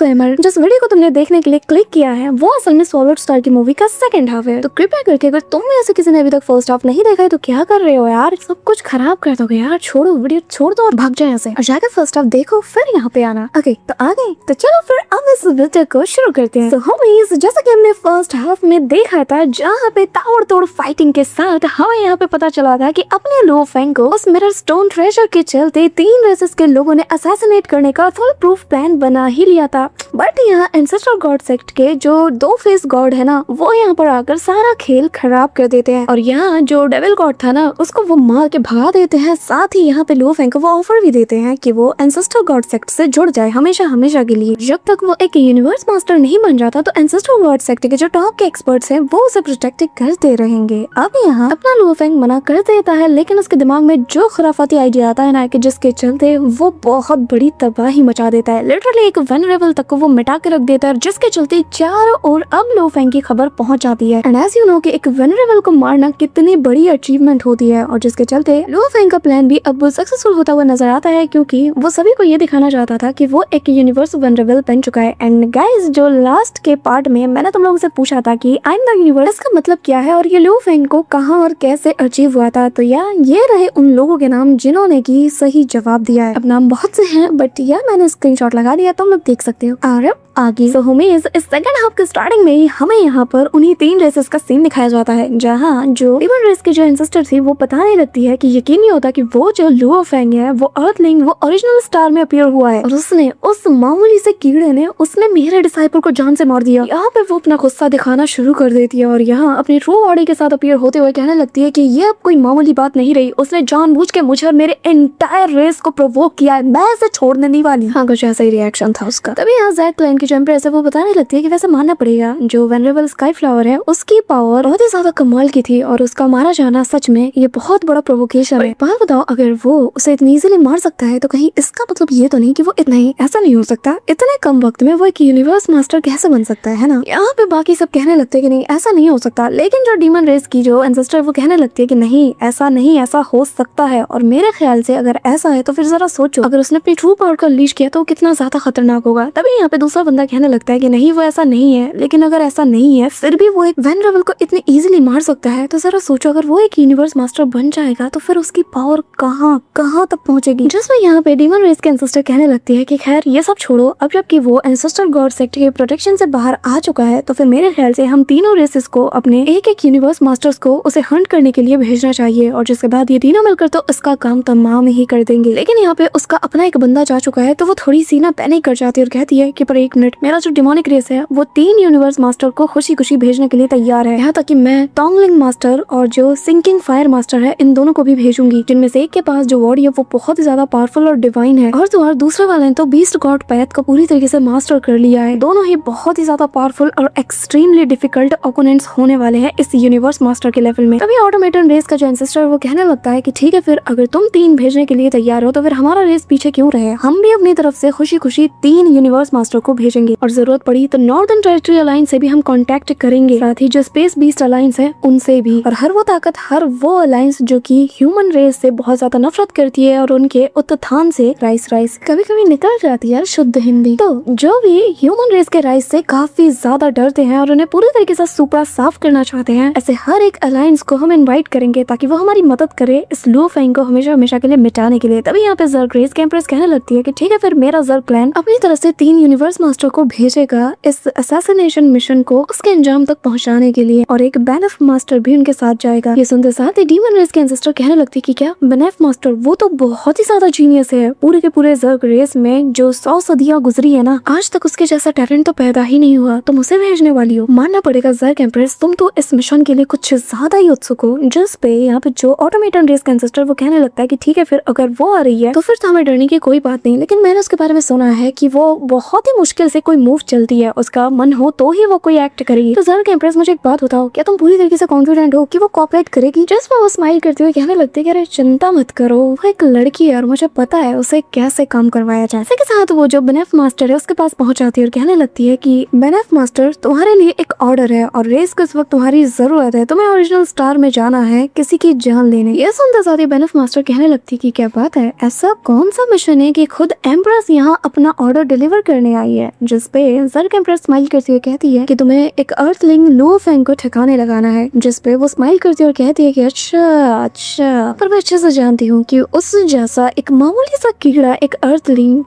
Disclaimer, जिस video को तुमने देखने के लिए क्लिक किया है वो असल में सॉलिड स्टार की मूवी का सेकंड हाफ है। तो कृपया करके अगर तुम में से किसी ने अभी तक फर्स्ट हाफ नहीं देखा है तो क्या कर रहे हो यार, सब कुछ खराब कर दोगे यार। छोड़ो वीडियो, छोड़ दो और भाग जाए यहाँ से और जाकर फर्स्ट हाफ देखो फिर यहाँ पे आना। ओके तो आ गए, तो चलो फिर अब इस वीडियो को शुरू करते हैं। तो होमीज, जैसा कि हमने फर्स्ट हाफ में देखा था जहाँ पे ताबड़ तोड़ फाइटिंग के साथ हमें यहाँ पे पता चला था कि अपने लो फेंग को उस मिरर स्टोन ट्रेजर के चलते 3 रेसेस के लोगों ने असैसिनेट करने का फुल प्रूफ प्लान बना ही लिया था। बट यहाँ एंसेस्टर गॉड सेक्ट के जो 2 फेस गॉड है ना, वो यहाँ पर आकर सारा खेल खराब कर देते हैं और यहाँ जो डेविल गॉड था ना उसको वो मार के भगा देते हैं। साथ ही यहाँ पे लो फेंग को वो ऑफर भी देते हैं कि वो एंसेस्टर गॉड सेक्ट से जुड़ जाए हमेशा हमेशा के लिए। जब तक वो एक यूनिवर्स मास्टर नहीं बन जाता तो एंसेस्टर गॉड सेक्ट के जो टॉप के एक्सपर्ट्स हैं वो उसे प्रोटेक्ट करते रहेंगे। अब यहाँ अपना लो फेंग मना कर देता है, लेकिन उसके दिमाग में जो खुराफाती आइडिया आता है ना कि जिसके चलते वो बहुत बड़ी तबाही मचा देता है। लिटरली एक वेनरेबल तक को वो मिटा के रख देता है, जिसके चलते चारों ओर अब लो फेंग की खबर पहुंच जाती है। एंड एज यू नो कि एक वेनरेबल को मारना कितनी बड़ी अचीवमेंट होती है और जिसके चलते लो फेंग का प्लान भी अब सक्सेसफुल होता हुआ नजर आता है, क्योंकि वो सभी को ये दिखाना चाहता था कि वो एक यूनिवर्स वेनरेबल बन चुका है। एंड गाइस, जो लास्ट के पार्ट में मैंने तुम लोगों से पूछा था कि आई एम द यूनिवर्स का मतलब क्या है और ये लो फेंग को कहाँ और कैसे अचीव हुआ था, तो यार ये रहे उन लोगों के नाम जिन्होंने की सही जवाब दिया है। अब नाम बहुत से हैं बट यार मैंने स्क्रीनशॉट लगा दिया, तुम लोग देख सकते हो। और आगे तो हमें इस सेकंड हाफ के स्टार्टिंग में ही हमें यहाँ पर उन्हीं 3 रेसेस का सीन दिखाया जाता है, जहाँ जो डीमन रेस की जो एंसेस्टर थी वो बताने लगती है कि यकीन नहीं होता कि वो जो लो फेंग है वो अर्थलिंग वो ओरिजिनल स्टार में अपीयर हुआ है और उसने उस मामूली से कीड़े ने उसने मेरे डिसाइपल को जान से मार दिया। यहाँ पे वो अपना गुस्सा दिखाना शुरू कर देती है और यहाँ अपनी ट्रू बॉडी के साथ अपीयर होते हुए कहने लगती है कि ये अब कोई मामूली बात नहीं रही, उसने जानबूझ के मुझे और मेरे एंटायर रेस को प्रोवोक किया है, मैं इसे छोड़ने नहीं वाली। हाँ, कुछ ऐसा ही रिएक्शन था उसका। तभी यहाँ ज़ैक क्लैन की जो एम्प्रेस है वो बताने लगती है कि वैसे मानना पड़ेगा जो वेनरेबल स्काई फ्लावर है उसकी पावर बहुत ही ज्यादा कमाल की थी और उसका मारा जाना सच में ये बहुत बड़ा प्रोवोकेशन है। बात बताओ, अगर वो उसे इतनी इजीली मार सकता है तो कहीं इसका मतलब ये तो नहीं कि वो इतना ही ऐसा नहीं हो सकता, इतने कम वक्त में वो एक यूनिवर्स मास्टर कैसे बन सकता है ना। यहाँ पे बाकी सब कहने लगते हैं कि नहीं ऐसा नहीं हो सकता, लेकिन जो डीमन रेस की जो एंसेस्टर वो कहने लगती है कि नहीं ऐसा हो सकता है और मेरे ख्याल से अगर ऐसा है तो फिर जरा सोचो अगर उसने अपनी ट्रू पावर को अनलीश किया तो वो कितना ज्यादा खतरनाक होगा। तभी यहाँ पे दूसरा बंदा कहने लगता है कि नहीं वो ऐसा नहीं है, लेकिन अगर ऐसा नहीं है फिर भी वो एक वेनरेबल को इतने इजीली मार सकता है तो जरा सोचो अगर वो एक यूनिवर्स मास्टर बन जाएगा तो फिर उसकी पावर कहाँ तक पहुंचेगी। जिसमें यहाँ पे डीमन रेस के एंसेस्टर कहने लगती है कि खैर ये सब छोड़ो, अब जबकि वो एंसेस्टर गॉड सेक्ट के प्रोटेक्शन से बाहर आ चुका है तो फिर मेरे ख्याल से हम तीनों रेसेस को अपने एक यूनिवर्स मास्टर्स को उसे हंट करने के लिए भेजना चाहिए और जिसके बाद ये तीनों मिलकर तो उसका काम तमाम ही कर देंगे। लेकिन यहाँ पे उसका अपना एक बंदा जा चुका है तो वो थोड़ी सी ना पैनिक कर जाती है और कहती है कि पर एक मिनट, मेरा जो डिमोनिक रेस है वो 3 यूनिवर्स मास्टर को खुशी खुशी भेजने के लिए तैयार है, यहाँ तक कि मैं टोंगलिंग मास्टर और जो सिंकिंग फायर मास्टर है इन दोनों को भी भेजूंगी, जिनमें से एक के पास जो बॉडी है वो बहुत ही ज्यादा पावरफुल और डिवाइन है और तो और दूसरे वाले ने तो बीस्ट गॉड पैथ को पूरी तरीके से मास्टर कर लिया है। दोनों ही बहुत ही ज्यादा पावरफुल और एक्सट्रीमली डिफिकल्ट ओपोनेंट्स होने वाले हैं इस यूनिवर्स मास्टर के लेवल में। तभी ऑटोमेटन रेस का जो एंसेस्टर वो कहने लगता है कि ठीक है, फिर अगर तुम 3 भेजने के लिए तैयार हो तो फिर हमारा रेस पीछे क्यों रहे, हम भी अपनी तरफ से खुशी खुशी 3 यूनिवर्स मास्टर को भेजेंगे और जरूरत पड़ी तो नॉर्दर्न टेरिटरी अलायंस से भी हम कांटेक्ट करेंगे, साथ ही जो स्पेस बीस्ट अलायंस है उनसे भी, और हर वो ताकत हर वो अलायंस जो कि ह्यूमन रेस से बहुत ज्यादा नफरत करती है और उनके उत्थान से राइस कभी कभी निकल जाती है शुद्ध हिंदी, तो जो भी ह्यूमन रेस के राइस से काफी ज्यादा डरते हैं और उन्हें पूरी तरीके से सुपड़ा साफ करना चाहते हैं, ऐसे हर एक अलायंस को हम इन्वाइट करेंगे ताकि वो हमारी मदद करे इस लो फेंग को हमेशा हमेशा के लिए मिटाने के लिए। तभी यहाँ पे जर्ग रेस के एम्प्रेस कहने लगती है कि ठीक है, फिर मेरा जर्ग क्लैन अपनी तरफ से 3 यूनिवर्स मास्टर को भेजेगा इस असैसिनेशन मिशन को उसके अंजाम तक पहुंचाने के लिए और एक बेनेफ मास्टर भी उनके साथ जाएगा। ये सुनते साथ ही डीमन रेस के एंसेस्टर कहने लगती है कि क्या बेनेफ मास्टर, वो तो बहुत ही ज्यादा जीनियस है, पूरे के पूरे जर्ग रेस में जो 100 सदियां गुजरी है ना, आज तक उसके जैसा टैलेंट तो पैदा ही नहीं हुआ, तुम उसे भेजने वाली हो। मानना पड़ेगा जर्ग एम्प्रेस, तुम तो इस मिशन के लिए कुछ ज्यादा ही उत्सुक हो। जिस पे यहाँ पे जो ऑटोमेटन रेस का एंसेस्टर वो कहने लगता है कि ठीक है, फिर अगर वो आ रही है तो फिर तो हमें डरने की कोई बात नहीं, लेकिन मैंने उसके बारे में सुना है कि वो बहुत ही मुश्किल से कोई मूव चलती है, उसका मन हो तो ही वो कोई एक्ट करेगी। तो जर्ग एम्प्रेस, मुझे एक बात बताओ, क्या तुम पूरी तरीके से कॉन्फिडेंट हो कि वो कोऑपरेट करेगी? जस्ट वो स्माइल करते हुए कहने लगते हैं कि अरे चिंता मत करो, वो एक लड़की है और मुझे पता है उसे कैसे काम करवाया जाए। इसी के साथ वो जो बेनेफ मास्टर है उसके पास पहुंच जाती है और कहने लगती है कि बेनेफ मास्टर, तुम्हारे लिए एक ऑर्डर है और रेस को इस वक्त तुम्हारी जरूरत है, तुम्हें ओरिजिनल स्टार में जाना है किसी की जान लेने। ये सुनते साथ ही बेनेफ मास्टर कहने लगती है कि क्या बात है, ऐसा कौन सा मिशन है कि खुद एम्प्रेस यहाँ अपना ऑर्डर डिलीवर करने आई है? जिसपे जर्क एम्प्रेस स्माइल करती हुई कहती है कि तुम्हें एक अर्थलिंग लो फैंग को ठिकाने लगाना है, जिसपे वो स्माइल करती है और कहती है कि अच्छा पर मैं अच्छे से जानती हूँ कि उस जैसा एक मामूली सा कीड़ा, एक अर्थलिंग,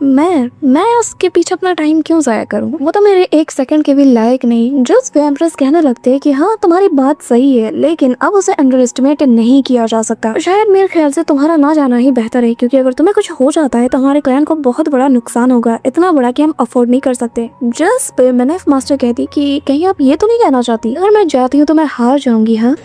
मैं उसके पीछे अपना टाइम क्यों जाया करूँ, वो तो मेरे एक सेकंड के भी लायक नहीं। जिस पे एम्प्रेस कहने लगते है कि हाँ तुम्हारी बात सही है, लेकिन अब उसे अंडर एस्टिमेट नहीं किया जा सकता। शायद मेरे ख्याल से तुम्हारा ना जाना ही बेहतर है, क्योंकि अगर तुम्हें कुछ हो जाता है तो हमारे क्लैन को बहुत बड़ा नुकसान होगा, इतना बड़ा कि हम अफोर्ड नहीं कर सकते। जिस पे मैनेफ मास्टर कहती कि कहीं आप ये तो नहीं कहना चाहती अगर मैं जाती हूँ तो मैं हार जाऊंगी। हाँ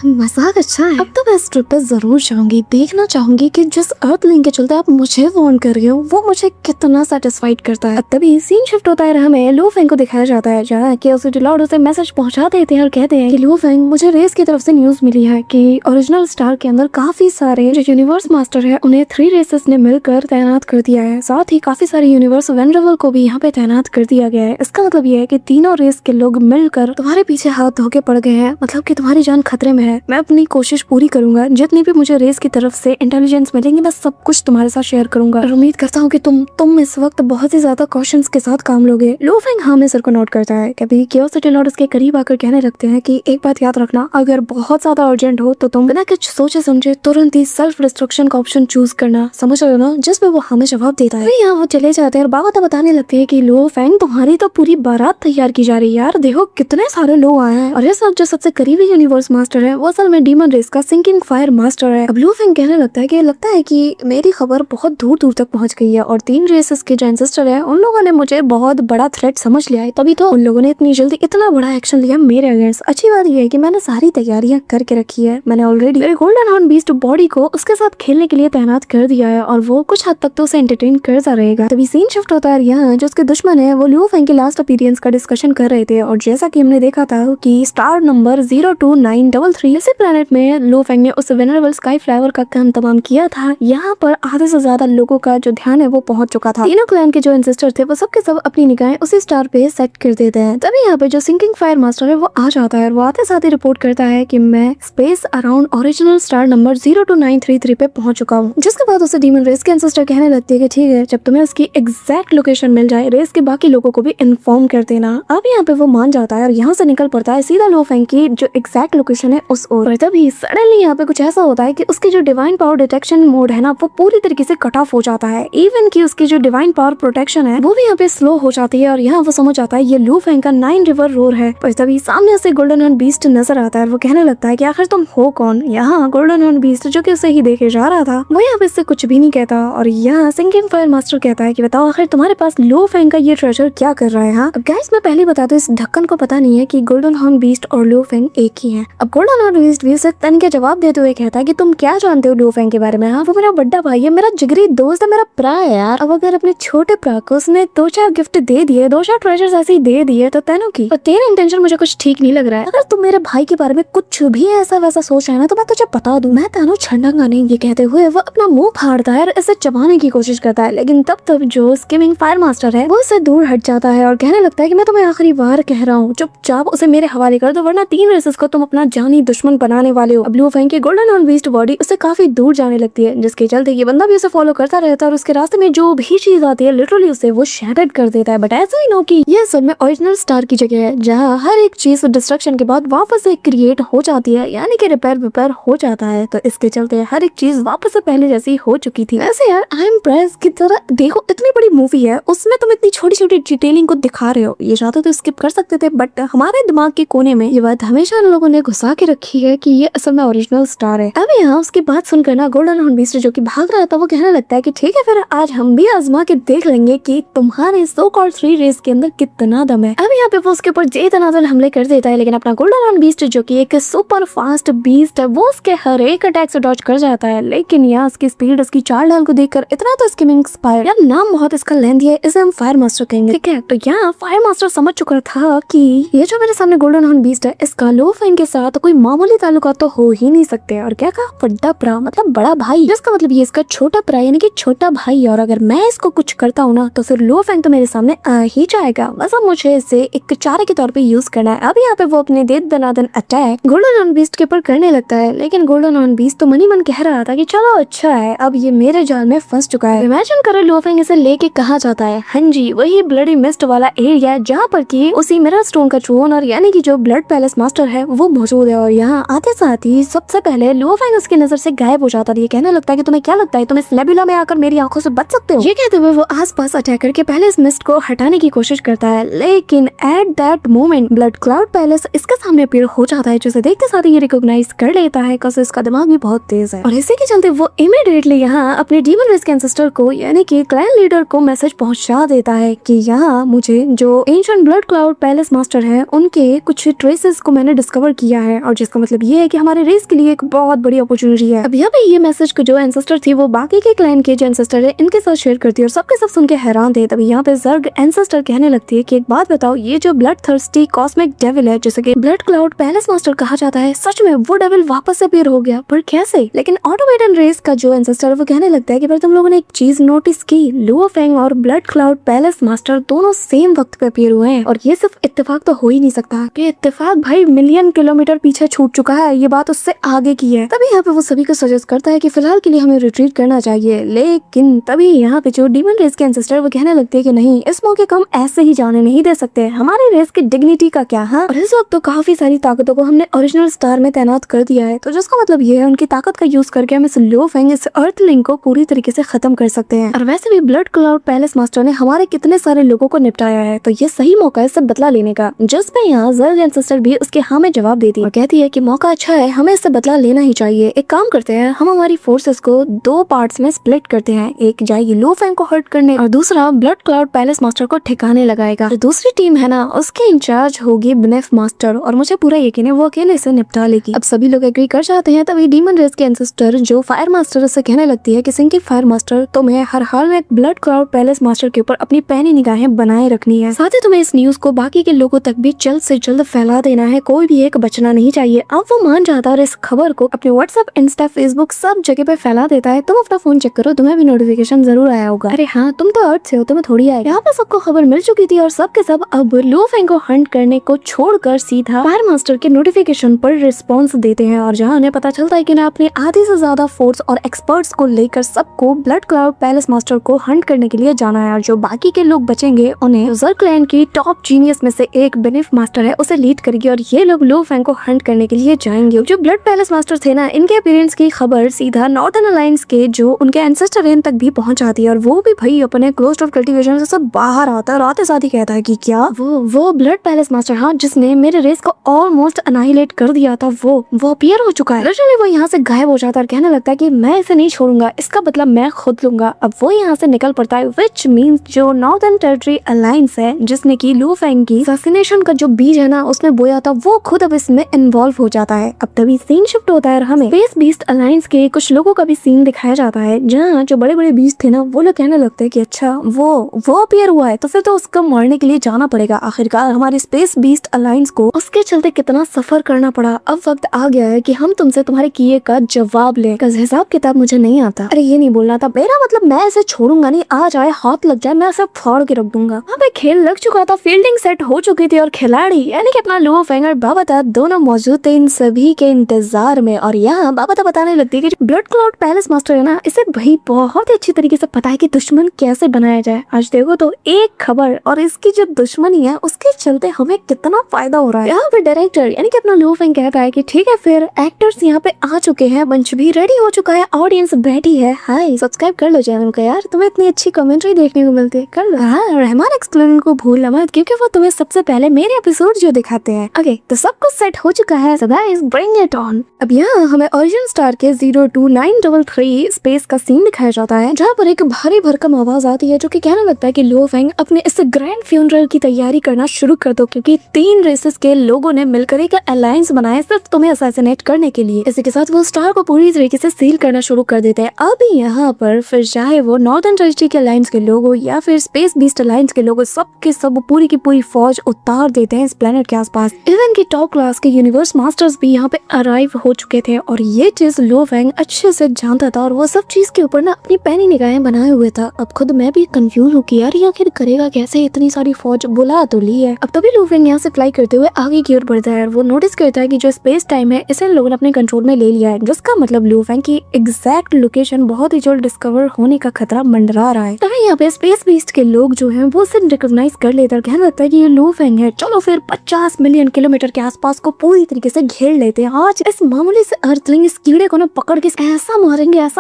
मजाक अच्छा है। अब तो मैं इस ट्रिप पे जरूर जाऊंगी, देखना चाहूंगी कि जिस अर्थलिंग के चलते आप मुझे वार्न कर रहे हो वो मुझे कितना सेटिस्फाइड करता है। तभी सीन शिफ्ट होता है, हमें लो फैंग को दिखाया जाता है जहाँ कि उसे डिलॉर्ड उसे मैसेज पहुंचा देते हैं और कहते हैं कि लो फैंग मुझे रेस की तरफ से न्यूज मिली है कि ओरिजिनल स्टार के अंदर काफी सारे जो यूनिवर्स मास्टर है उन्हें 3 रेसेस ने मिलकर तैनात कर दिया है, साथ ही काफी सारे यूनिवर्स वेनरेबल को भी यहाँ पे तैनात कर दिया गया है। इसका मतलब ये है कि तीनों रेस के लोग मिलकर तुम्हारे पीछे हाथ धो के पड़ गए हैं, मतलब कि तुम्हारी जान खतरे में है। मैं अपनी कोशिश पूरी करूंगा, जितनी भी मुझे रेस की तरफ से इंटेलिजेंस मिलेंगी मैं सब कुछ तुम्हारे साथ शेयर करूंगा और उम्मीद करता हूँ कि तुम इस वक्त बहुत ही ज्यादा कॉशंस के साथ काम लोगे। लो फैंग हाँ में सर को नोट करता है। कभी क्यूरियोसिटी लॉर्ड उसके करीब आकर कहने लगते हैं कि एक बात याद रखना, अगर बहुत ज्यादा अर्जेंट हो तो तुम बिना कुछ सोचे समझे तुरंत ही सेल्फ डिस्ट्रक्शन का ऑप्शन चूज करना, समझ रहे हो ना। जिस पे वो हमें जवाब देता है। यहाँ वो चले जाते हैं और बाबा तो बताने लगते हैं कि लो फैंग तुम्हारी तो पूरी बारात तैयार की जा रही है यार, देखो कितने सारे लोग आए हैं और ये सब जो सबसे करीबी यूनिवर्स मास्टर है वो असल में डीमन रेस का सिंकिंग फायर मास्टर है। अब लो फैंग कहने लगता है कि मेरी खबर बहुत दूर दूर तक पहुंच गई है और 3 रेसेस के जो एंसेस्टर है उन लोगों ने मुझे बहुत बड़ा थ्रेट समझ लिया है, तभी तो उन लोगों ने इतनी जल्दी इतना बड़ा एक्शन लिया मेरे अगेंस्ट। अच्छी बात यह है कि मैंने सारी तैयारियां करके रखी है, मैंने ऑलरेडी मेरे गोल्डन हॉर्न बीस्ट बॉडी को उसके साथ खेलने के लिए तैनात कर दिया है और वो कुछ हद तक तो उसे एंटरटेन करता रहेगा। तभी सीन शिफ्ट होता है, यहाँ जो उसके दुश्मन है वो लो फैंग के लास्ट अपीयरेंस का डिस्कशन कर रहे थे और जैसा कि हमने देखा था कि स्टार नंबर 02933 इसी प्लेनेट में लो फैंग ने उस वेनरेबल स्काई फ्लावर का काम तमाम किया था। यहाँ पर आधे से ज्यादा लोगों का जो ध्यान है वो पहुंच चुका था। तीनों क्लैन के जो एंसेस्टर थे वो सबके सब अपनी निगाहें उसी स्टार पे सेट कर देते हैं। तभी यहाँ पे जो सिंकिंग फायर मास्टर है वो आ जाता है और वो आते साथ ही रिपोर्ट करता है कि मैं space around original star number 02933 पे पहुंच चुका हूँ। जिसके बाद उसे डीमन रेस के एंसेस्टर कहने लगती है कि ठीक है, जब तुम्हें उसकी एग्जैक्ट लोकेशन मिल जाए रेस के बाकी लोगों को भी इन्फॉर्म कर देना। अब यहाँ पे वो मान जाता है और यहाँ से निकल पड़ता है सीधा लो फैंग की जो एग्जैक्ट लोकेशन है उस ओर। तभी सडनली यहाँ पे कुछ ऐसा होता है कि उसकी जो डिवाइन पावर डिटेक्शन मोड है ना वो पूरी तरीके से कट ऑफ हो जाता है, इवन कि उसकी जो डिवाइन पावर प्रोटेक्शन है वो भी यहाँ पे स्लो हो जाती है और यहाँ वो समझ आता है ये लो फैंग का 9 रिवर रोर है। पर तभी सामने से गोल्डन हॉर्न बीस्ट नजर आता है और वो कहने लगता है कि आखिर तुम हो कौन। यहाँ गोल्डन हॉर्न बीस्ट जो कि उसे ही देखे जा रहा था वो यहाँ पे इससे कुछ भी नहीं कहता और यहाँ सिंकिंग फायर मास्टर कहता है कि बताओ आखिर तुम्हारे पास लो फैंग का ये ट्रेजर क्या कर रहा है। हाँ अब गाइस मैं पहले बता दूं, इस ढक्कन को पता नहीं है कि गोल्डन हॉर्न बीस्ट और लो फैंग एक ही है। अब गोल्डन हॉर्न बीस्ट भी उसे तन के जवाब देते हुए कहता है कि तुम क्या जानते हो लो फैंग के बारे में। हाँ वो मेरा बड़ा भाई है, मेरा जिगरी दोस्त है, मेरा प्रा है यार। अब अगर अपने छोटे प्रा को उसने 2-4 गिफ्ट दे दिए, 2-4 ट्रेजर्स ऐसे ही दे दिए तो तेनों की और तेरा इंटेंशन मुझे कुछ ठीक नहीं लग रहा है। अगर तुम मेरे भाई के बारे में कुछ भी ऐसा वैसा सोच रहे हैं ना तो मैं तुझे बता दूं, मैं तेनों छंडूंगा नहीं। ये कहते हुए वो अपना मुंह फाड़ता है और इसे चबाने की कोशिश करता है, लेकिन तब जो स्किमिंग फायर मास्टर है वो उससे दूर हट जाता है और कहने लगता है कि मैं तुम्हें आखिरी बार कह रहा हूँ चुपचाप उसे मेरे हवाले कर दो, वरना 3 रेसेस को तुम अपना जानी दुश्मन बनाने वाले हो। अब लो फैंग की गोल्डन हॉर्न बीस्ट बॉडी उससे काफी दूर जाने लगती है, जिसके चलते ये बंदा भी उसे फॉलो करता रहता है और उसके रास्ते में जो भी चीज आती है लिटरली उसे वो शैटर्ड कर देता है। बट ऐसा ही नो कि ये असल में ओरिजिनल स्टार की जगह है जहाँ हर एक चीज डिस्ट्रक्शन के बाद वापस से क्रिएट हो जाती है, यानी कि रिपेयर हो जाता है। तो इसके चलते हर एक चीज वापस से पहले जैसी हो चुकी थी। वैसे यार आई एम प्रेस की तरह देखो, इतनी बड़ी मूवी है उसमें तुम इतनी छोटी छोटी डिटेलिंग को दिखा रहे हो, ये चाहते तो स्किप कर सकते थे, बट हमारे दिमाग के कोने में ये बात हमेशा इन लोगों ने घुसा के रखी है कि ये असल में ओरिजिनल स्टार है। अब यहाँ उसकी बात सुनकर ना गोल्डन हॉर्न बीस्ट जो कि भाग रहा था वो कहने लगता है कि ठीक है फिर आज हम भी आजमा के देख लेंगे कि तुम्हारे सो कॉल्ड 3 रेस के अंदर कितना दम है। अब यहाँ पे वो उसके ऊपर जेतनादन हमले कर देता है, लेकिन अपना गोल्डन हॉर्न बीस्ट जो कि एक सुपर फास्ट बीस्ट है वो उसके हर एक अटैक से डॉज कर जाता है। लेकिन यहाँ उसकी स्पीड, उसकी चाल ढाल को देखकर इतना तो स्किमिंग फायर, यार नाम बहुत इसका लेंथी है, इसे हम फायर मास्टर कहेंगे, ठीक है। तो यहाँ फायर मास्टर समझ चुका था कि ये जो मेरे सामने गोल्डन हॉर्न बीस्ट है इसका लो फैंग के साथ कोई मामूली ताल्लुकात तो हो ही नहीं सकते। और क्या कहा, बड़ा भरा मतलब बड़ा भाई, जिसका मतलब ये इसका छोटा भरा यानी कि छोटा भाई। और अगर मैं इसको कुछ करता हूँ ना तो फिर लो फैंग तो मेरे सामने आ ही जाएगा। बस अब मुझे इसे एक चारे के तौर पे यूज करना है। अब यहाँ पे वो अपने दे दनादन अटैक गोल्डन ऑन बीस्ट के ऊपर करने लगता है, लेकिन गोल्डन ऑन बीस्ट तो मनी मन कह रहा था कि चलो अच्छा है, अब ये मेरे जाल में फंस चुका है। इमेजिन करो लो फैंग इसे लेके कहाँ जाता है। हाँ जी, वही ब्लडी मिस्ट वाला एरिया जहाँ पर की उसी मिरर स्टोन का ट्रू ओनर यानी कि जो ब्लड पैलेस मास्टर है वो मौजूद है। और यहाँ आते साथ ही सबसे पहले लो फैंग उसकी नजर से गायब हो जाता है। ये कहने लगता है कि तुम्हें क्या लगता है तुम इस नेबुला में आकर मेरी आंखों से बच सकते हो। ये कहते हुए वो आसपास अटैक करके पहले इस मिस्ट को हटाने की कोशिश करता है, लेकिन at that moment blood cloud palace इसके सामने अपीयर हो जाता है, जिसे देखते साथ ही ये रिकॉग्नाइज कर लेता है कि इसका दिमाग भी बहुत तेज है। और इसी के चलते वो इमीडिएटली यहाँ अपने डीमन रेस के एंसेस्टर को यानी कि क्लैन लीडर को मैसेज पहुंचा देता है कि यहाँ मुझे जो ancient blood cloud palace master है उनके कुछ ट्रेसेस को मैंने डिस्कवर किया है, और जिसका मतलब ये है कि हमारे रेस के लिए एक बहुत बड़ी अपॉर्चुनिटी है। अब यहाँ पे ये मैसेज को जो एंसेस्टर थी वो बाकी के क्लैन के जो एंसेस्टर है इनके साथ शेयर करती है, और सबके सब सुन के हैरान थे। तभी यहाँ पे जर्ग एंसेस्टर कहने लगती है कि एक बात बताओ, ये जो ब्लड थर्स्टी कॉस्मिक डेविल है जिसे कि ब्लड क्लाउड पैलेस मास्टर कहा जाता है, सच में वो डेविल वापस से अपीयर हो गया, पर कैसे? लेकिन ऑटोमेटन रेस का जो एंसेस्टर है वो कहने लगता है कि पर तुम लोगों ने एक चीज नोटिस की, लुओ फेंग और ब्लड क्लाउड पैलेस मास्टर दोनों सेम वक्त पे अपीयर हुए हैं, और ये सिर्फ इत्तेफाक तो हो ही नहीं सकता। कि इत्तेफाक भाई मिलियन किलोमीटर पीछे छूट चुका है, ये बात उससे आगे की है। तभी यहाँ पे वो सभी को सजेस्ट करता है कि फिलहाल के लिए हमें रिट्रीट करना चाहिए, लेकिन तभी यहाँ पे जो डीमन रेस के एंसेस्टर वो कहने लगते हैं कि नहीं, इस मौके को हम ऐसे ही जाने नहीं दे सकते, हमारे रेस की डिग्निटी का क्या। हाँ, और इस वक्त तो काफी सारी ताकतों को हमने ओरिजिनल स्टार में तैनात कर दिया है, तो जिसका मतलब ये है उनकी ताकत का यूज करके हम इस लो फेंग इस अर्थ लिंक को पूरी तरीके से खत्म कर सकते हैं। और वैसे भी ब्लड क्लाउड पैलेस मास्टर ने हमारे कितने सारे लोगों को निपटाया है, तो ये सही मौका है इससे बदला लेने का। जिसपे यहाँ जर्ग एंसेस्टर भी उसके हाँ में जवाब देती है और कहती है कि मौका अच्छा है, हमें इससे बदला लेना ही चाहिए। एक काम करते हैं, हम हमारी फोर्सेस को दो पार्ट्स में स्प्लिट करते हैं, एक जाएगी लो फेंग को हर्ट करने और दूसरा ब्लड क्लाउड पैलेस मास्टर को ठिकाने लगाएगा। तो दूसरी टीम है ना, उसके इंचार्ज होगी बेनेफ मास्टर, और मुझे पूरा यकीन है वो अकेले इसे निपटा लेगी। अब सभी लोग एग्री कर जाते हैं। तभी डीमन रेस के एंसेस्टर जो फायर मास्टर से कहने लगती है कि सिंकी फायर मास्टर, तुम्हें हर हाल में ब्लड क्लाउड पैलेस मास्टर के ऊपर अपनी पैनी निगाहें बनाए रखनी है, साथ ही तुम्हें इस न्यूज को बाकी के लोगों तक भी जल्द से जल्द फैला देना है, कोई भी एक बचना नहीं चाहिए। अब वो मान जाता है और इस खबर को अपने व्हाट्सएप, इंस्टा, फेसबुक सब जगह पे फैला देता है। तुम अपना फोन चेक करो, तुम्हें भी नोटिफिकेशन जरूर आया होगा। अरे हाँ, तुम तो अर्थ से हो, तुम्हें थोड़ी आएगा। यहाँ पे सबको खबर मिल चुकी थी और सबके सब अब लो फेंग को हंट करने को छोड़कर सीधा फायर मास्टर के नोटिफिकेशन पर रिस्पॉन्स देते हैं, और जहाँ उन्हें पता चलता है कि ना अपने आधे से ज्यादा फोर्स और एक्सपर्ट्स को लेकर सबको ब्लड क्लाउड पैलेस मास्टर को हंट करने के लिए जाना है, और जो बाकी के लोग बचेंगे उन्हें जर्ग क्लैन की टॉप जीनियस में से एक बेनेफ मास्टर है उसे लीड करेगी, और ये लोग लो फेंग को हंट करने के लिए जाएंगे। जो ब्लड पैलेस मास्टर थे ना, इनके अपीयरेंस की खबर सीधा नॉर्दर्न अलायंस के जो उनके एंसेस्टर हैं तक भी पहुंच जाती है, और वो भी भाई अपने क्लोज ऑफ कल्टीवेशन से सब बाहर आता है और आते साथ ही कहता है कि क्या वो ब्लड पैलेस मास्टर, हाँ, जिसने मेरे रेस को ऑलमोस्ट अनाहिलेट कर दिया था, वो अपीयर हो चुका है। रजनी वो यहाँ से गायब हो जाता है और कहने लगता है कि मैं इसे नहीं छोड़ूंगा, इसका बदला मैं खुद लूंगा। अब वो यहाँ से निकल पड़ता है, विच मीन्स जो नॉर्दर्न टेरिटरी अलायंस है जिसने की लो फेंग की असैसिनेशन का जो बीज है ना उसने बोया था, वो खुद अब इसमें इन्वॉल्व हो जाता है। अब तभी सीन शिफ्ट होता है और हमें स्पेस बीस्ट अलायंस के कुछ लोगों का भी सीन दिखाया जाता है, जहाँ जो बड़े बड़े बीस्ट थे ना वो लोग कहने लगते हैं कि अच्छा वो अपीयर हुआ है तो फिर तो उसको मारने के लिए जाना पड़ेगा। आखिरकार हमारे स्पेस बीस्ट अलायंस को उसके चलते कितना सफर करना पड़ा। अब वक्त आ गया है कि हम तुमसे तुम्हारे किए का जवाब लें, हिसाब किताब मुझे नहीं आता। अरे ये नहीं बोलना था, मेरा मतलब मैं इसे छोड़ूंगा नहीं, आ जाए हाथ लग जाए मैं इसे फाड़ के रख दूंगा। वहाँ पे खेल लग चुका था, फील्डिंग सेट हो चुकी थी और खिलाड़ी यानी कि अपना लुओ फेंग और बाबा दोनों मौजूद थे इन सभी के इंतजार में। और यहाँ बाबा बताने लगती है कि ब्लड क्लाउड पैलेस मास्टर है ना, इसे भाई बहुत ही अच्छी तरीके से पता है कि दुश्मन कैसे बनाया जाए। आज देखो तो एक खबर और इसकी जो दुश्मनी है उसके चलते हमें कितना फायदा हो रहा है। यहाँ पे डायरेक्टर यानी कि अपना लुओ फेंग कहता है कि ठीक है फिर एक्टर्स यहाँ पे आ चुके हैं, मंच भी रेडी हो चुका है, ऑडियंस बैठी है, हाय सब्सक्राइब कर लो चैनल को यार, तुम्हें इतनी अच्छी कमेंट्री देखने को मिलती है, कर लो। हाँ, रहमान एक्सप्लेन को भूलना मत क्योंकि वो तुम्हें सबसे पहले मेरे एपिसोड जो दिखाते हैं। ओके, तो सब कुछ सेट हो चुका है, so guys bring it on। अब यहाँ हमें ओरिजिन स्टार के 02933 स्पेस का सीन दिखाया जाता है, जहाँ पर एक भारी भरकम आवाज आती है जो कि कहने लगता है कि लुओ फेंग अपने इस ग्रैंड फ्यूनरल की तैयारी करना शुरू कर दो, क्योंकि 3 रेसेस के लोगों ने मिलकर एक अलायंस बनाया सिर्फ तुम्हें असैसिनेट करने के लिए। इसी के साथ वो स्टार को पूरी तरीके से सील करना शुरू कर देते हैं। अब यहाँ पर फिर चाहे वो नॉर्दर्न टेरिटरी के अलायंस के लोग हो या फिर स्पेस बीस्ट अलायंस के लोग, सबके सब पूरी की पूरी फौज उतार देते हैं इस प्लेनेट के आसपास। इवन की टॉप क्लास के यूनिवर्स मास्टर्स भी यहाँ पे अराइव हो चुके थे और ये चीज लू फेंग अच्छे से जानता था और वो सब चीज के ऊपर ना अपनी पैनी निगाहें बनाए हुए था। अब खुद मैं भी कंफ्यूज हूँ कि यार ये आखिर करेगा कैसे, इतनी सारी फौज बुला तो ली है। अब तभी लू फेंग यहाँ से फ्लाई करते हुए आगे की ओर बढ़ता है और वो नोटिस करता है कि जो स्पेस टाइम है इसे लोगों ने अपने कंट्रोल में ले लिया है, जिसका मतलब लू फेंग की एग्जैक्ट लोकेशन बहुत ही जल्द डिस्कवर होने का खतरा मंडरा रहा है। तभी यहाँ पे स्पेस बीस्ट के लोग जो हैं वो सिर्फ रिकॉग्नाइज कर लेते हैं, कहने लगता है कि ये लू फेंग है, चलो फिर 50 मिलियन किलोमीटर के आसपास को पूरी तरीके से घेर लेते हैं। आज इस मामूली से अर्थलिंग इस कीड़े को ना पकड़ के ऐसा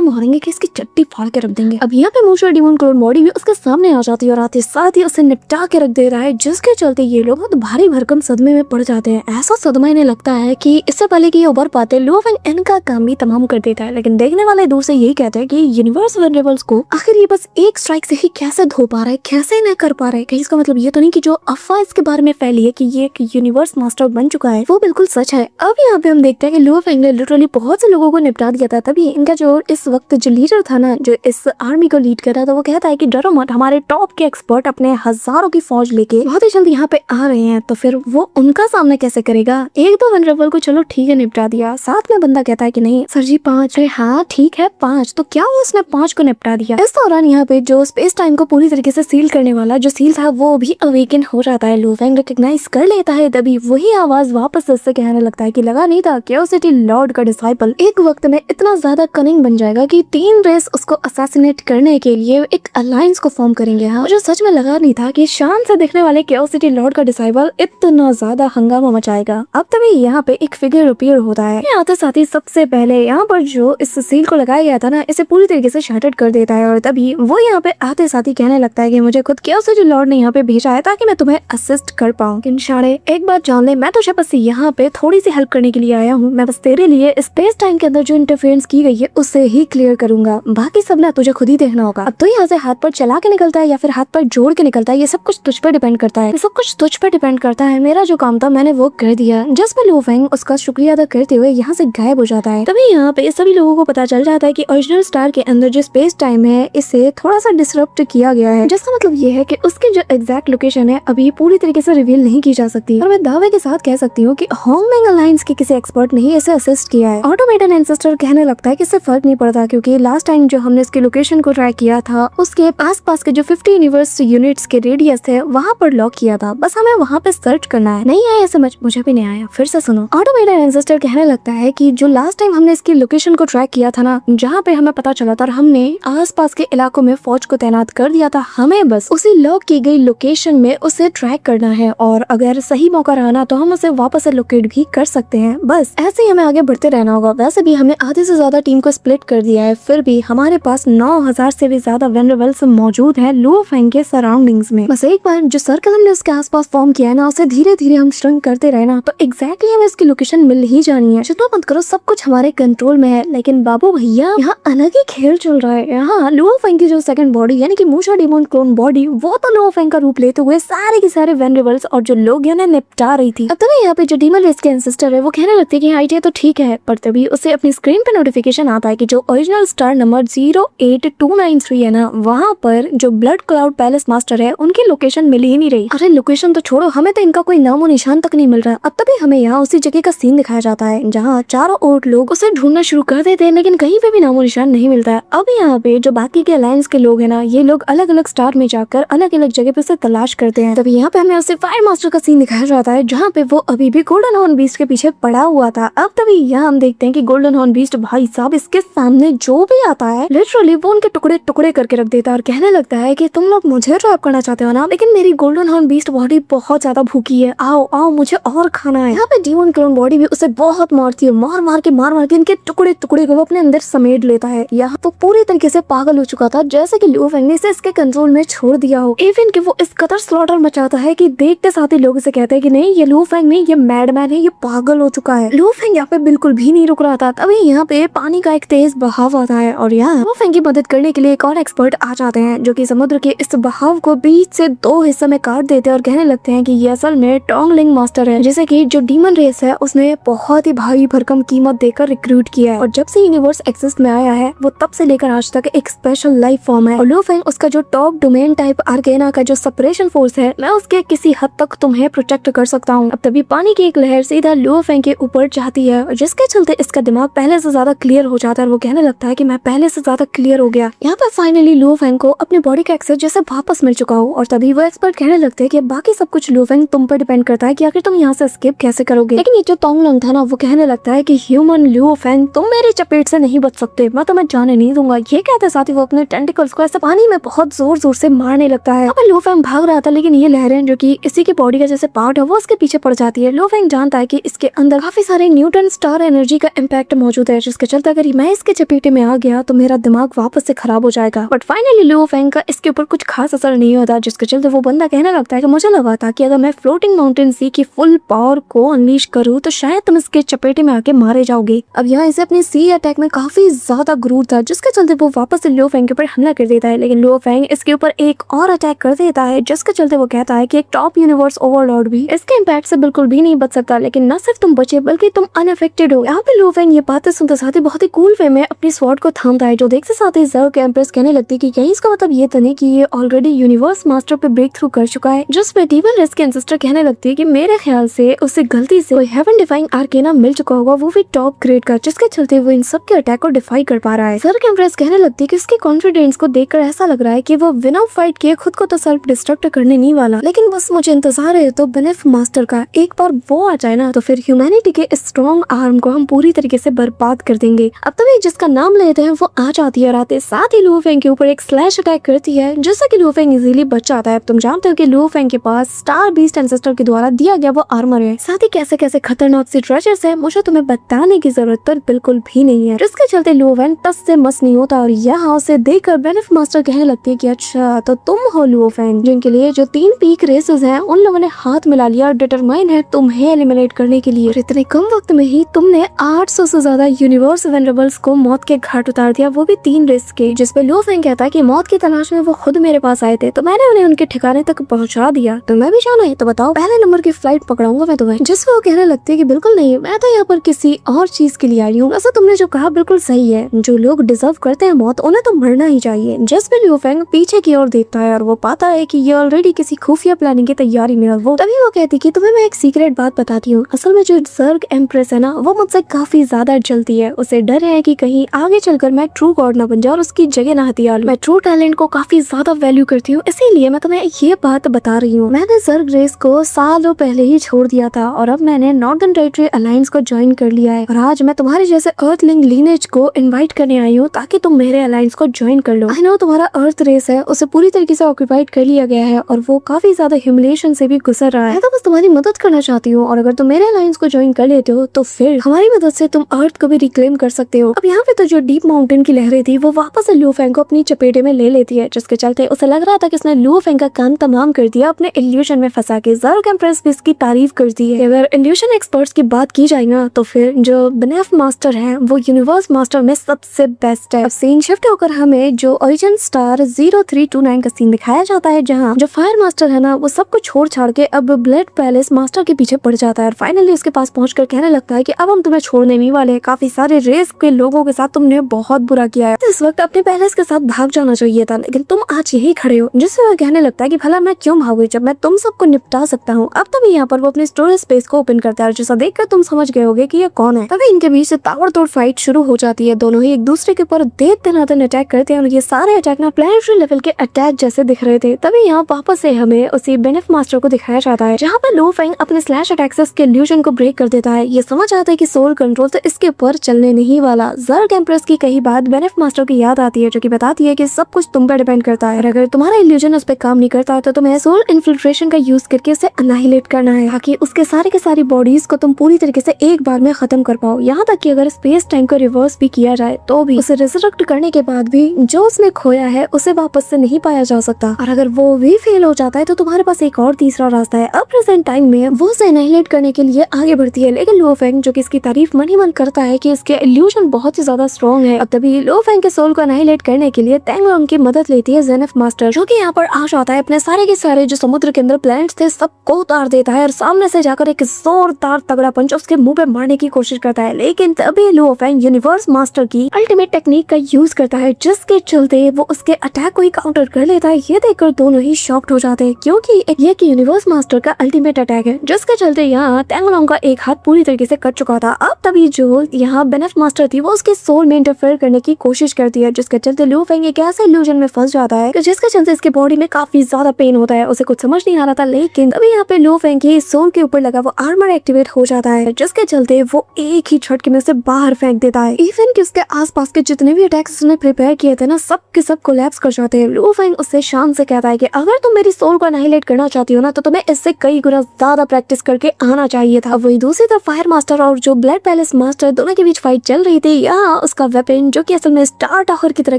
मारेंगे कि इसकी चट्टी फाड़ के रख देंगे। अब यहाँ पे मूशा डीमन क्लोन बॉडी भी उसके सामने आ जाती है और आते साथ ही उसे निपटा के रख दे रहा है, जिसके चलते ये लोग बहुत भारी भरकम सदमे में पड़ जाते हैं। ऐसा सदमा इन्हें लगता है कि इससे पहले कि ये उबर पाते लू फेंग इनका काम भी तमाम कर देता है। लेकिन देखने वाले दूर से यही कहते हैं कि यूनिवर्स वेरिएबल्स को आखिर ये बस एक स्ट्राइक से ही कैसे धो पा रहा है, कैसे नहीं कर पा रहा है। कहीं इसका मतलब ये तो नहीं कि जो अफवाह इसके बारे में फैली है कि ये एक यूनिवर्स मास्टर बन चुका है वो बिल्कुल सच है। अब यहाँ पे हम देखते हैं कि लू फेंग ने लिटरली बहुत से लोगों को निपटा दिया था। तभी इनका जो इस वक्त जो लीडर था ना, जो इस आर्मी को लीड कर रहा था, वो कहता है कि डरो मत, हमारे टॉप के एक्सपर्ट अपने हजारों की फौज लेके बहुत ही जल्द यहाँ पे आ रहे हैं। तो फिर वो उनका सामना कैसे करेगा? एक दो वनरेबल को चलो ठीक है निपटा दिया, साथ में बंदा कहता है कि नहीं सर जी 5, हाँ ठीक है 5, तो क्या वो उसने 5 को निपटा दिया। इस दौरान यहाँ पे जो स्पेस टाइम को पूरी तरीके से सील करने वाला जो सील था वो भी अवेकन हो जाता है। लू फेंग रिकॉग्नाइज कर लेता है, तभी वही आवाज वापस उससे कहने लगता है कि लगा नहीं था क्यूरियोसिटी लॉर्ड का डिसाइपल एक वक्त में इतना ज्यादा कनिंग बन जाएगा कि 3 रेस उसको असैसिनेट करने के लिए एक अलायंस को फॉर्म करेंगे। हाँ, मुझे सच में लगा नहीं था कि शान से दिखने वाले क्यूरियोसिटी लॉर्ड का डिसाइपल इतना ज्यादा हंगामा मचाएगा। अब तभी यहाँ पे एक फिगर अपीयर होता है, आते साथ ही सबसे पहले यहाँ पर जो इस सील को लगाया गया था ना, इसे पूरी तरीके से शटर्ड कर देता है और तभी वो यहाँ पे आते साथ ही कहने लगता है कि मुझे खुद क्यूरियोसिटी लॉर्ड ने यहाँ पे भेजा है ताकि मैं तुम्हें असिस्ट कर पाऊँ। किंशाड़े एक बात जान ले, मैं तुझे बस यहाँ पे थोड़ी सी हेल्प करने के लिए आया हूँ। मैं बस तेरे लिए स्पेस टाइम के अंदर जो इंटरफेरेंस की गई है उसे ही क्लियर करूंगा, बाकी सब ना तुझे खुद ही देखना होगा। अब तो यहाँ से हाथ पर चला के निकलता है या फिर हाथ पर जोड़ के निकलता है, ये सब कुछ तुझ पर डिपेंड करता है, सब कुछ तुझ पर डिपेंड करता है। मेरा जो काम था मैंने वो कर दिया। जिस पर लू फेंग उसका शुक्रिया अदा करते हुए यहाँ से गायब हो जाता है। तभी यहाँ पे सभी लोगों को पता चल जाता है कि ओरिजिनल स्टार के अंदर जो स्पेस टाइम है इसे थोड़ा सा डिसरप्ट किया गया है, जिसका मतलब ये है कि उसकी जो एग्जैक्ट लोकेशन है अभी पूरी तरीके से रिवील नहीं की जा सकती। और मैं दावे के साथ कह सकती हूँ कि होंगमेंग अलायंस के किसी एक्सपर्ट ने ही इसे असिस्ट किया है। ऑटोमेटन एंसेस्टर कहने लगता है कि इससे फर्क नहीं पड़ता, क्योंकि लास्ट टाइम जो हमने इसकी लोकेशन को ट्रैक किया था उसके आसपास के जो 50 यूनिवर्स यूनिट्स के रेडियस थे वहाँ पर लॉक किया था, बस हमें वहाँ पे सर्च करना है। नहीं आया समझ? मुझे भी नहीं आया, फिर से सुनो। ऑटोमेटन एंसेस्टर कहने लगता है कि जो लास्ट टाइम हमने इसकी लोकेशन को ट्रैक किया था ना, जहाँ पे हमें पता चला था और हमने आसपास के इलाकों में फौज को तैनात कर दिया था, हमें बस उसी लॉक की गई लोकेशन में उसे ट्रैक करना है और अगर सही मौका रहा तो हम उसे वापस से लोकेट भी कर सकते हैं। बस ऐसे ही हमें आगे बढ़ते रहना होगा। वैसे भी हमने आधे से ज्यादा टीम को स्प्लिट कर दिया है, फिर भी हमारे पास 9000 से भी ज्यादा वेनरेबल्स मौजूद है लू फेंग के सराउंडिंग्स में। बस एक बार जो सर्कल हमने उसके आसपास फॉर्म किया है ना, उसे धीरे धीरे हम श्रंक करते रहना तो एग्जैक्टली हमें इसकी लोकेशन मिल ही जानी है। चिंता मत करो, सब कुछ हमारे कंट्रोल में है। लेकिन बाबू भैया यहाँ अलग ही खेल चल रहा है। यहाँ लू फेंग की जो सेकंड बॉडी यानी कि मूशा डीमन क्लोन बॉडी, वो तो लू फेंग का रूप लेते हुए सारे के सारे वेनरेबल्स और जो लोग हैं निपटा रही थी। अब तभी यहाँ पे जो डीमन रेस के एंसेस्टर है वो कहने लगते हैं कि आइडिया तो ठीक है, पर तभी उसे अपनी स्क्रीन पे नोटिफिकेशन आता है कि जो ओरिजिनल स्टार नंबर 08293 है ना, वहाँ पर जो ब्लड क्लाउड पैलेस मास्टर है उनकी लोकेशन मिल ही नहीं रही। अरे लोकेशन तो छोड़ो, हमें तो इनका कोई नामो निशान तक नहीं मिल रहा। अब तभी हमें यहाँ उसी जगह का सीन दिखाया जाता है जहाँ चारों ओर लोग उसे ढूंढना शुरू कर देते हैं, लेकिन कहीं पे भी नामो निशान नहीं मिलता है। अब यहाँ पे जो बाकी के अलायंस के लोग हैं ना, ये लोग अलग अलग स्टार में जाकर अलग अलग जगह पे उसे तलाश करते हैं। तभी यहाँ पे हमें उसे फायर मास्टर का सीन दिखाया जाता है जहाँ पे वो अभी भी गोल्डन हॉर्न बीस्ट के पीछे पड़ा हुआ था। अब तभी यहाँ हम देखते हैं कि गोल्डन हॉर्न बीस्ट भाई साहब इसके सामने जो भी आता है लिटरली वो उनके टुकड़े टुकड़े करके रख देता है और कहने लगता है कि तुम लोग मुझे ट्रैप करना चाहते हो ना, लेकिन मेरी गोल्डन हॉर्न बीस्ट बॉडी बहुत ज्यादा भूखी है, आओ आओ मुझे और खाना है। यहाँ पे डीमन क्लोन बॉडी भी उसे बहुत मारती है, मार मार के इनके टुकड़े टुकड़े को अपने अंदर समेट लेता है। यहाँ तो पूरी तरीके से पागल हो चुका था, जैसे कि लू फेंग ने इसे इसके कंट्रोल में छोड़ दिया हो। इवन कि वो इस कदर स्लॉटर मचाता है कि देखते साथ ही लोग इसे कहते हैं कि नहीं ये लू फेंग नहीं, ये मैडमैन है, ये पागल हो चुका है। लू फेंग यहाँ पे बिल्कुल भी नहीं रुक रहा था। तभी यहाँ पे पानी का एक तेज बहाव आता है और यहाँ लू फेंग की मदद करने के लिए एक और एक्सपर्ट आ जाते हैं जो कि समुद्र के इस बहाव को बीच से 2 हिस्सों में काट देते हैं और कहने लगते हैं कि ये असल में टोंगलिंग मास्टर है, जिसे कि जो डीमन रेस है उसने बहुत ही भारी भरकम कीमत देकर रिक्रूट किया है और जब से यूनिवर्स एक्सिस्ट में आया है वो तब से लेकर आज तक एक स्पेशल लाइफ फॉर्म है। और लू फेंग उसका जो टॉप डोमेन टाइप आर्केना का जो सेपरेशन फोर्स है, मैं उसके किसी हद तक तुम्हें प्रोटेक्ट कर सकता हूँ। अब तभी पानी की एक लहर फायर सीधा लुओ फेंग के ऊपर जाती है, और जिसके चलते इसका दिमाग पहले से ज्यादा क्लियर हो जाता है। वो कहने लगता है कि मैं पहले से ज्यादा क्लियर हो गया। यहाँ पर फाइनली लुओ फेंग को अपने बॉडी का एक्सेस जैसे वापस मिल चुका हो, और तभी वो एक्सपर्ट कहने लगते हैं कि बाकी सब कुछ लुओ फेंग तुम पर डिपेंड करता है कि आखिर तुम यहाँ से एस्केप कैसे करोगे। लेकिन ये जो तोंगलंग था ना, वो कहने लगता है कि ह्यूमन लुओ फेंग तुम मेरी चपेट से नहीं बच सकते, मैं तुम्हें जाने नहीं दूंगा। ये कहते साथ ही वो अपने टेंटिकल्स को ऐसे पानी में बहुत जोर जोर से मारने लगता है। अब लुओ फेंग भाग रहा था, लेकिन ये लहरें जो कि इसी की बॉडी का जैसे पार्ट है वो उसके पीछे पड़ जाती है। लुओ फेंग जानता है कि इसके अंदर काफी सारे न्यूटन स्टार एनर्जी का इम्पैक्ट मौजूद है, जिसके चलते अगर मैं इसके चपेटे में आ गया तो मेरा दिमाग वापस से खराब हो जाएगा। बट फाइनली लुओ फेंग का इसके ऊपर कुछ खास असर नहीं होता, जिसके चलते वो बंदा कहने लगता है कि मुझे लगा था कि अगर मैं फ्लोटिंग माउंटेन सी की फुल पावर को अनलीश करूँ तो शायद तुम इसके चपेटे में आके मारे जाओगे। अब यहाँ इसे अपनी सी अटैक में काफी ज्यादा गुरूर था, जिसके चलते वो वापस से लुओ फेंग के ऊपर हमला कर देता है। लेकिन लुओ फेंग इसके ऊपर एक और अटैक कर देता है, जिसके चलते वो कहता है कि एक टॉप यूनिवर्स ओवरलॉर्ड भी इसके इम्पैक्ट से बिल्कुल भी नहीं बच सकता। लेकिन न सिर्फ तुम बचे बल्कि तुम अनअफेक्टेड हो। यहाँ पे लुओ फेंग ये बातें सुनते साथ ही बहुत ही कूल वे में अपनी स्वॉर्ड को थामता है, जो देखते साथ ही ज़र्ग एम्प्रेस कहने लगती है कि कहीं इसका मतलब ये तो नहीं कि ये ऑलरेडी यूनिवर्स मास्टर पे ब्रेक थ्रू कर चुका है। जिस पे डीवन रेस के एंसेस्टर कहने लगती है कि मेरे ख्याल से उसे गलती से कोई हेवन डिफाइंग आर्केना मिल चुका होगा, वो भी टॉप ग्रेड का, जिसके चलते वो इन सब के अटैक को डिफाई कर पा रहा है। ज़र्ग एम्प्रेस कहने लगती है कि उसके कॉन्फिडेंस को देखकर ऐसा लग रहा है कि वो बिना फाइट किए खुद को तो सेल्फ डिस्ट्रक्ट करने नहीं वाला। लेकिन बस मुझे इंतजार है तो बेनेफ मास्टर का, एक बार वो आ जाए ना तो फिर ह्यूमैनिटी के स्ट्रॉन्ग आर्म को हम पूरी तरीके से बर्बाद कर देंगे। अब तभी जिसका नाम लेते हैं वो आ जाती है और आते साथ ही लुओ फेंग के ऊपर एक स्लैश अटैक करती है, जिससे कि लुओ फेंग इजीली बच जाता है। अब तुम जानते हो कि लुओ फेंग के पास स्टार बीस्ट एंसेस्टर के द्वारा दिया गया वो आर्मर है, साथ ही कैसे कैसे खतरनाक सी ट्रेजर्स है, मुझे तुम्हें बताने की जरूरत पर बिल्कुल भी नहीं है। जिसके चलते लुओ फेंग टस से मस नहीं होता, और यहाँ उसे देखकर बेनेफ मास्टर कहने लगती है कि अच्छा तो तुम हो लुओ फेंग, जिनके लिए जो 3 पीक रेसेस हैं उन लोगों ने हाथ मिला लिया और डिटरमाइन है तुम्हें एलिमिनेट करने के लिए। इतने कम वक्त में ही तुमने 800 से ज्यादा यूनिवर्स वेनरेबल्स को मौत के घाट उतार दिया, वो भी 3 रेस के। जिसपे लुओ फेंग कहता है कि मौत की तलाश में वो खुद मेरे पास आए थे तो मैंने उन्हें उनके ठिकाने तक पहुंचा दिया। तो मैं भी जाना है तो बताओ, पहले नंबर की फ्लाइट पकड़ाऊंगा मैं तुम्हें। जिसपे वो कहने लगती है कि बिल्कुल नहीं, मैं तो यहाँ पर किसी और चीज के लिए आई हूँ। ऐसा तुमने जो कहा बिल्कुल सही है, जो लोग डिजर्व करते हैं मौत उन्हें तो मरना ही चाहिए। जिसपे लुओ फेंग पीछे की ओर देखता है और वो पाता है कि ये ऑलरेडी किसी खुफिया प्लानिंग की तैयारी में। और वो तभी वो कहती कि तुम्हें मैं एक सीक्रेट बात बताती हूँ, असल में जो ज़र्ग एम्प्रेस है ना वो मुझसे काफी ज्यादा जलती है। उसे डर है कि कहीं आगे चलकर मैं ट्रू गॉड ना बन जाऊँ और उसकी जगह ना हथियार लूं। मैं ट्रू टैलेंट को काफी ज्यादा वैल्यू करती हूँ, इसीलिए मैं तुम्हें ये बात बता रही हूँ। मैंने ज़र्ग रेस को सालों पहले ही छोड़ दिया था और अब मैंने नॉर्दर्न टेरिटरी अलायंस को ज्वाइन कर लिया है, और आज मैं तुम्हारे जैसे अर्थलिंग लीनेज को इन्वाइट करने आई हूँ ताकि तुम मेरे अलायंस को ज्वाइन कर लो। आई नो तुम्हारा अर्थ रेस है उसे पूरी तरीके से ऑक्यूपाइड कर लिया गया है और वो काफी ज्यादा ह्यूमिलिएशन से भी गुजर रहा है। मैं तो बस तुम्हारी मदद करना चाहती हूँ, और अगर तुम मेरे अलायंस को ज्वाइन कर लेते हो तो फिर हमारी मदद से तुम अर्थ को भी रिक्लेम कर सकते हो। अब यहाँ पे तो जो डीप माउंटेन की लहरें थी वो वापस से लुओ फेंग को अपनी चपेटे में ले लेती है, जिसके चलते उसे लग रहा था कि उसने लुओ फेंग का काम तमाम कर दिया अपने इल्यूशन में फंसा के। ज़र्ग एम्प्रेस भी इसकी तारीफ करती है। अगर इल्यूशन एक्सपर्ट्स की बात की जाए ना तो फिर जो बेनेफ मास्टर है वो यूनिवर्स मास्टर में सबसे बेस्ट है। अब सीन शिफ्ट होकर हमें जो ओरिजिन स्टार 0329 का सीन दिखाया जाता है, जहाँ जो फायर मास्टर है ना वो सब कुछ छोड़ छाड़ के अब ब्लड पैलेस मास्टर के पीछे पड़ जाता है और फाइनली उसके पास पहुंचकर कहने लगता है कि अब हम तुम्हें छोड़ने नहीं वाले, काफी सारे रेस के लोगों के साथ तुमने बहुत बुरा किया है, तो इस वक्त अपने पैलेस के साथ भाग जाना चाहिए था, लेकिन तुम आज यही खड़े हो। जिससे वह कहने लगता है कि भला मैं क्यों भागू जब मैं तुम सबको निपटा सकता हूँ। अब तभी यहाँ पर वो अपने स्टोरेज स्पेस को ओपन करता है, जैसा देखकर तुम समझ गए होगे कि ये कौन है। तभी इनके बीच से ताबड़तोड़ फाइट शुरू हो जाती है। दोनों ही एक दूसरे के ऊपर दनादन अटैक करते हैं और ये सारे अटैक ना प्लैनेटरी लेवल के अटैक जैसे दिख रहे थे। तभी यहाँ वापस से हमें उसी बेनेफ मास्टर को दिखाया जाता है, जहाँ पर लुओ फेंग अपने स्लैश अटैक से इसके इल्यूजन को ब्रेक कर देता है। ये समझ आता है कि सोल कंट्रोल तो इसके ऊपर चलने नहीं वाला। ज़र्ग एम्प्रेस की कही बात बेनेफ मास्टर की याद आती है, जो कि बताती है कि सब कुछ तुम पर डिपेंड करता है और अगर तुम्हारा इल्यूजन उस पर काम नहीं करता तो तुम्हें सोल इन्फिल्ट्रेशन का यूज करके उसे अनाहिलेट करना है, ताकि उसके सारे के सारी बॉडीज को तुम पूरी तरीके से एक बार में खत्म कर पाओ। यहाँ तक कि अगर स्पेस टाइम को रिवर्स भी किया जाए तो भी उसे रिजरेक्ट करने के बाद भी जो उसने खोया है उसे वापस से नहीं पाया जा सकता, और अगर वो भी फेल हो जाता है तो तुम्हारे पास एक और तीसरा रास्ता है। अब प्रेजेंट टाइम में वो उसे एनाहिलेट करने के लिए आगे बढ़ती है, लेकिन लुओ फेंग जो कि इसकी तारीफ मन ही मन करता है कि इसके इल्यूजन बहुत ही ज्यादा स्ट्रॉन्ग है। अब तभी लुओ फेंग के सोल को एनाहिलेट करने के लिए तेंगलोंग की मदद लेती है जेनेफ मास्टर, जो कि यहाँ पर आ जाता है, अपने सारे के सारे जो समुद्र के अंदर प्लैनेट्स थे सबको उतार देता है और सामने से जाकर एक जोरदार तगड़ा पंच उसके मुंह पे मारने की कोशिश करता है। लेकिन तभी लुओ फेंग यूनिवर्स मास्टर की अल्टीमेट टेक्निक का यूज करता है, जिसके चलते वो उसके अटैक को ही काउंटर कर लेता है। ये देखकर दोनों ही शॉक्ड हो जाते हैं, क्योंकि ये कि यूनिवर्स मास्टर का अल्टीमेट अटैक है, जिसके चलते यहाँ जहाँ टेंगलोंग का एक हाथ पूरी तरीके से कट चुका था। अब तभी जो यहाँ बेनेफ मास्टर थी वो उसके सोल में इंटरफेयर करने की कोशिश करती है, जिसके चलते लू फेंग एक ऐसे इल्यूजन में फंस जाता है जिसके चलते इसके बॉडी में काफी ज्यादा पेन होता है। उसे कुछ समझ नहीं आ रहा था, लेकिन तभी यहाँ पे लू फेंग की सोल के ऊपर लगा वो आर्मर एक्टिवेट हो जाता है, जिसके चलते वो एक ही झटके में उसे बाहर फेंक देता है। इवन कि उसके आसपास के जितने भी अटैक्स उसने प्रिपेयर किए थे ना, सब के सब कोलैप्स कर जाते हैं। लू फेंग उससे शान से कहता है कि अगर तुम मेरी सोल को अनाहिलेट करना चाहती हो ना, तो तुम्हें इससे कई गुना ज्यादा प्रैक्टिस करके आना चाहिए था। वही दूसरी तरफ फायर मास्टर और जो ब्लड पैलेस मास्टर दोनों के बीच फाइट चल रही थी। यहाँ उसका वेपन जो कि असल में स्टार टावर की तरह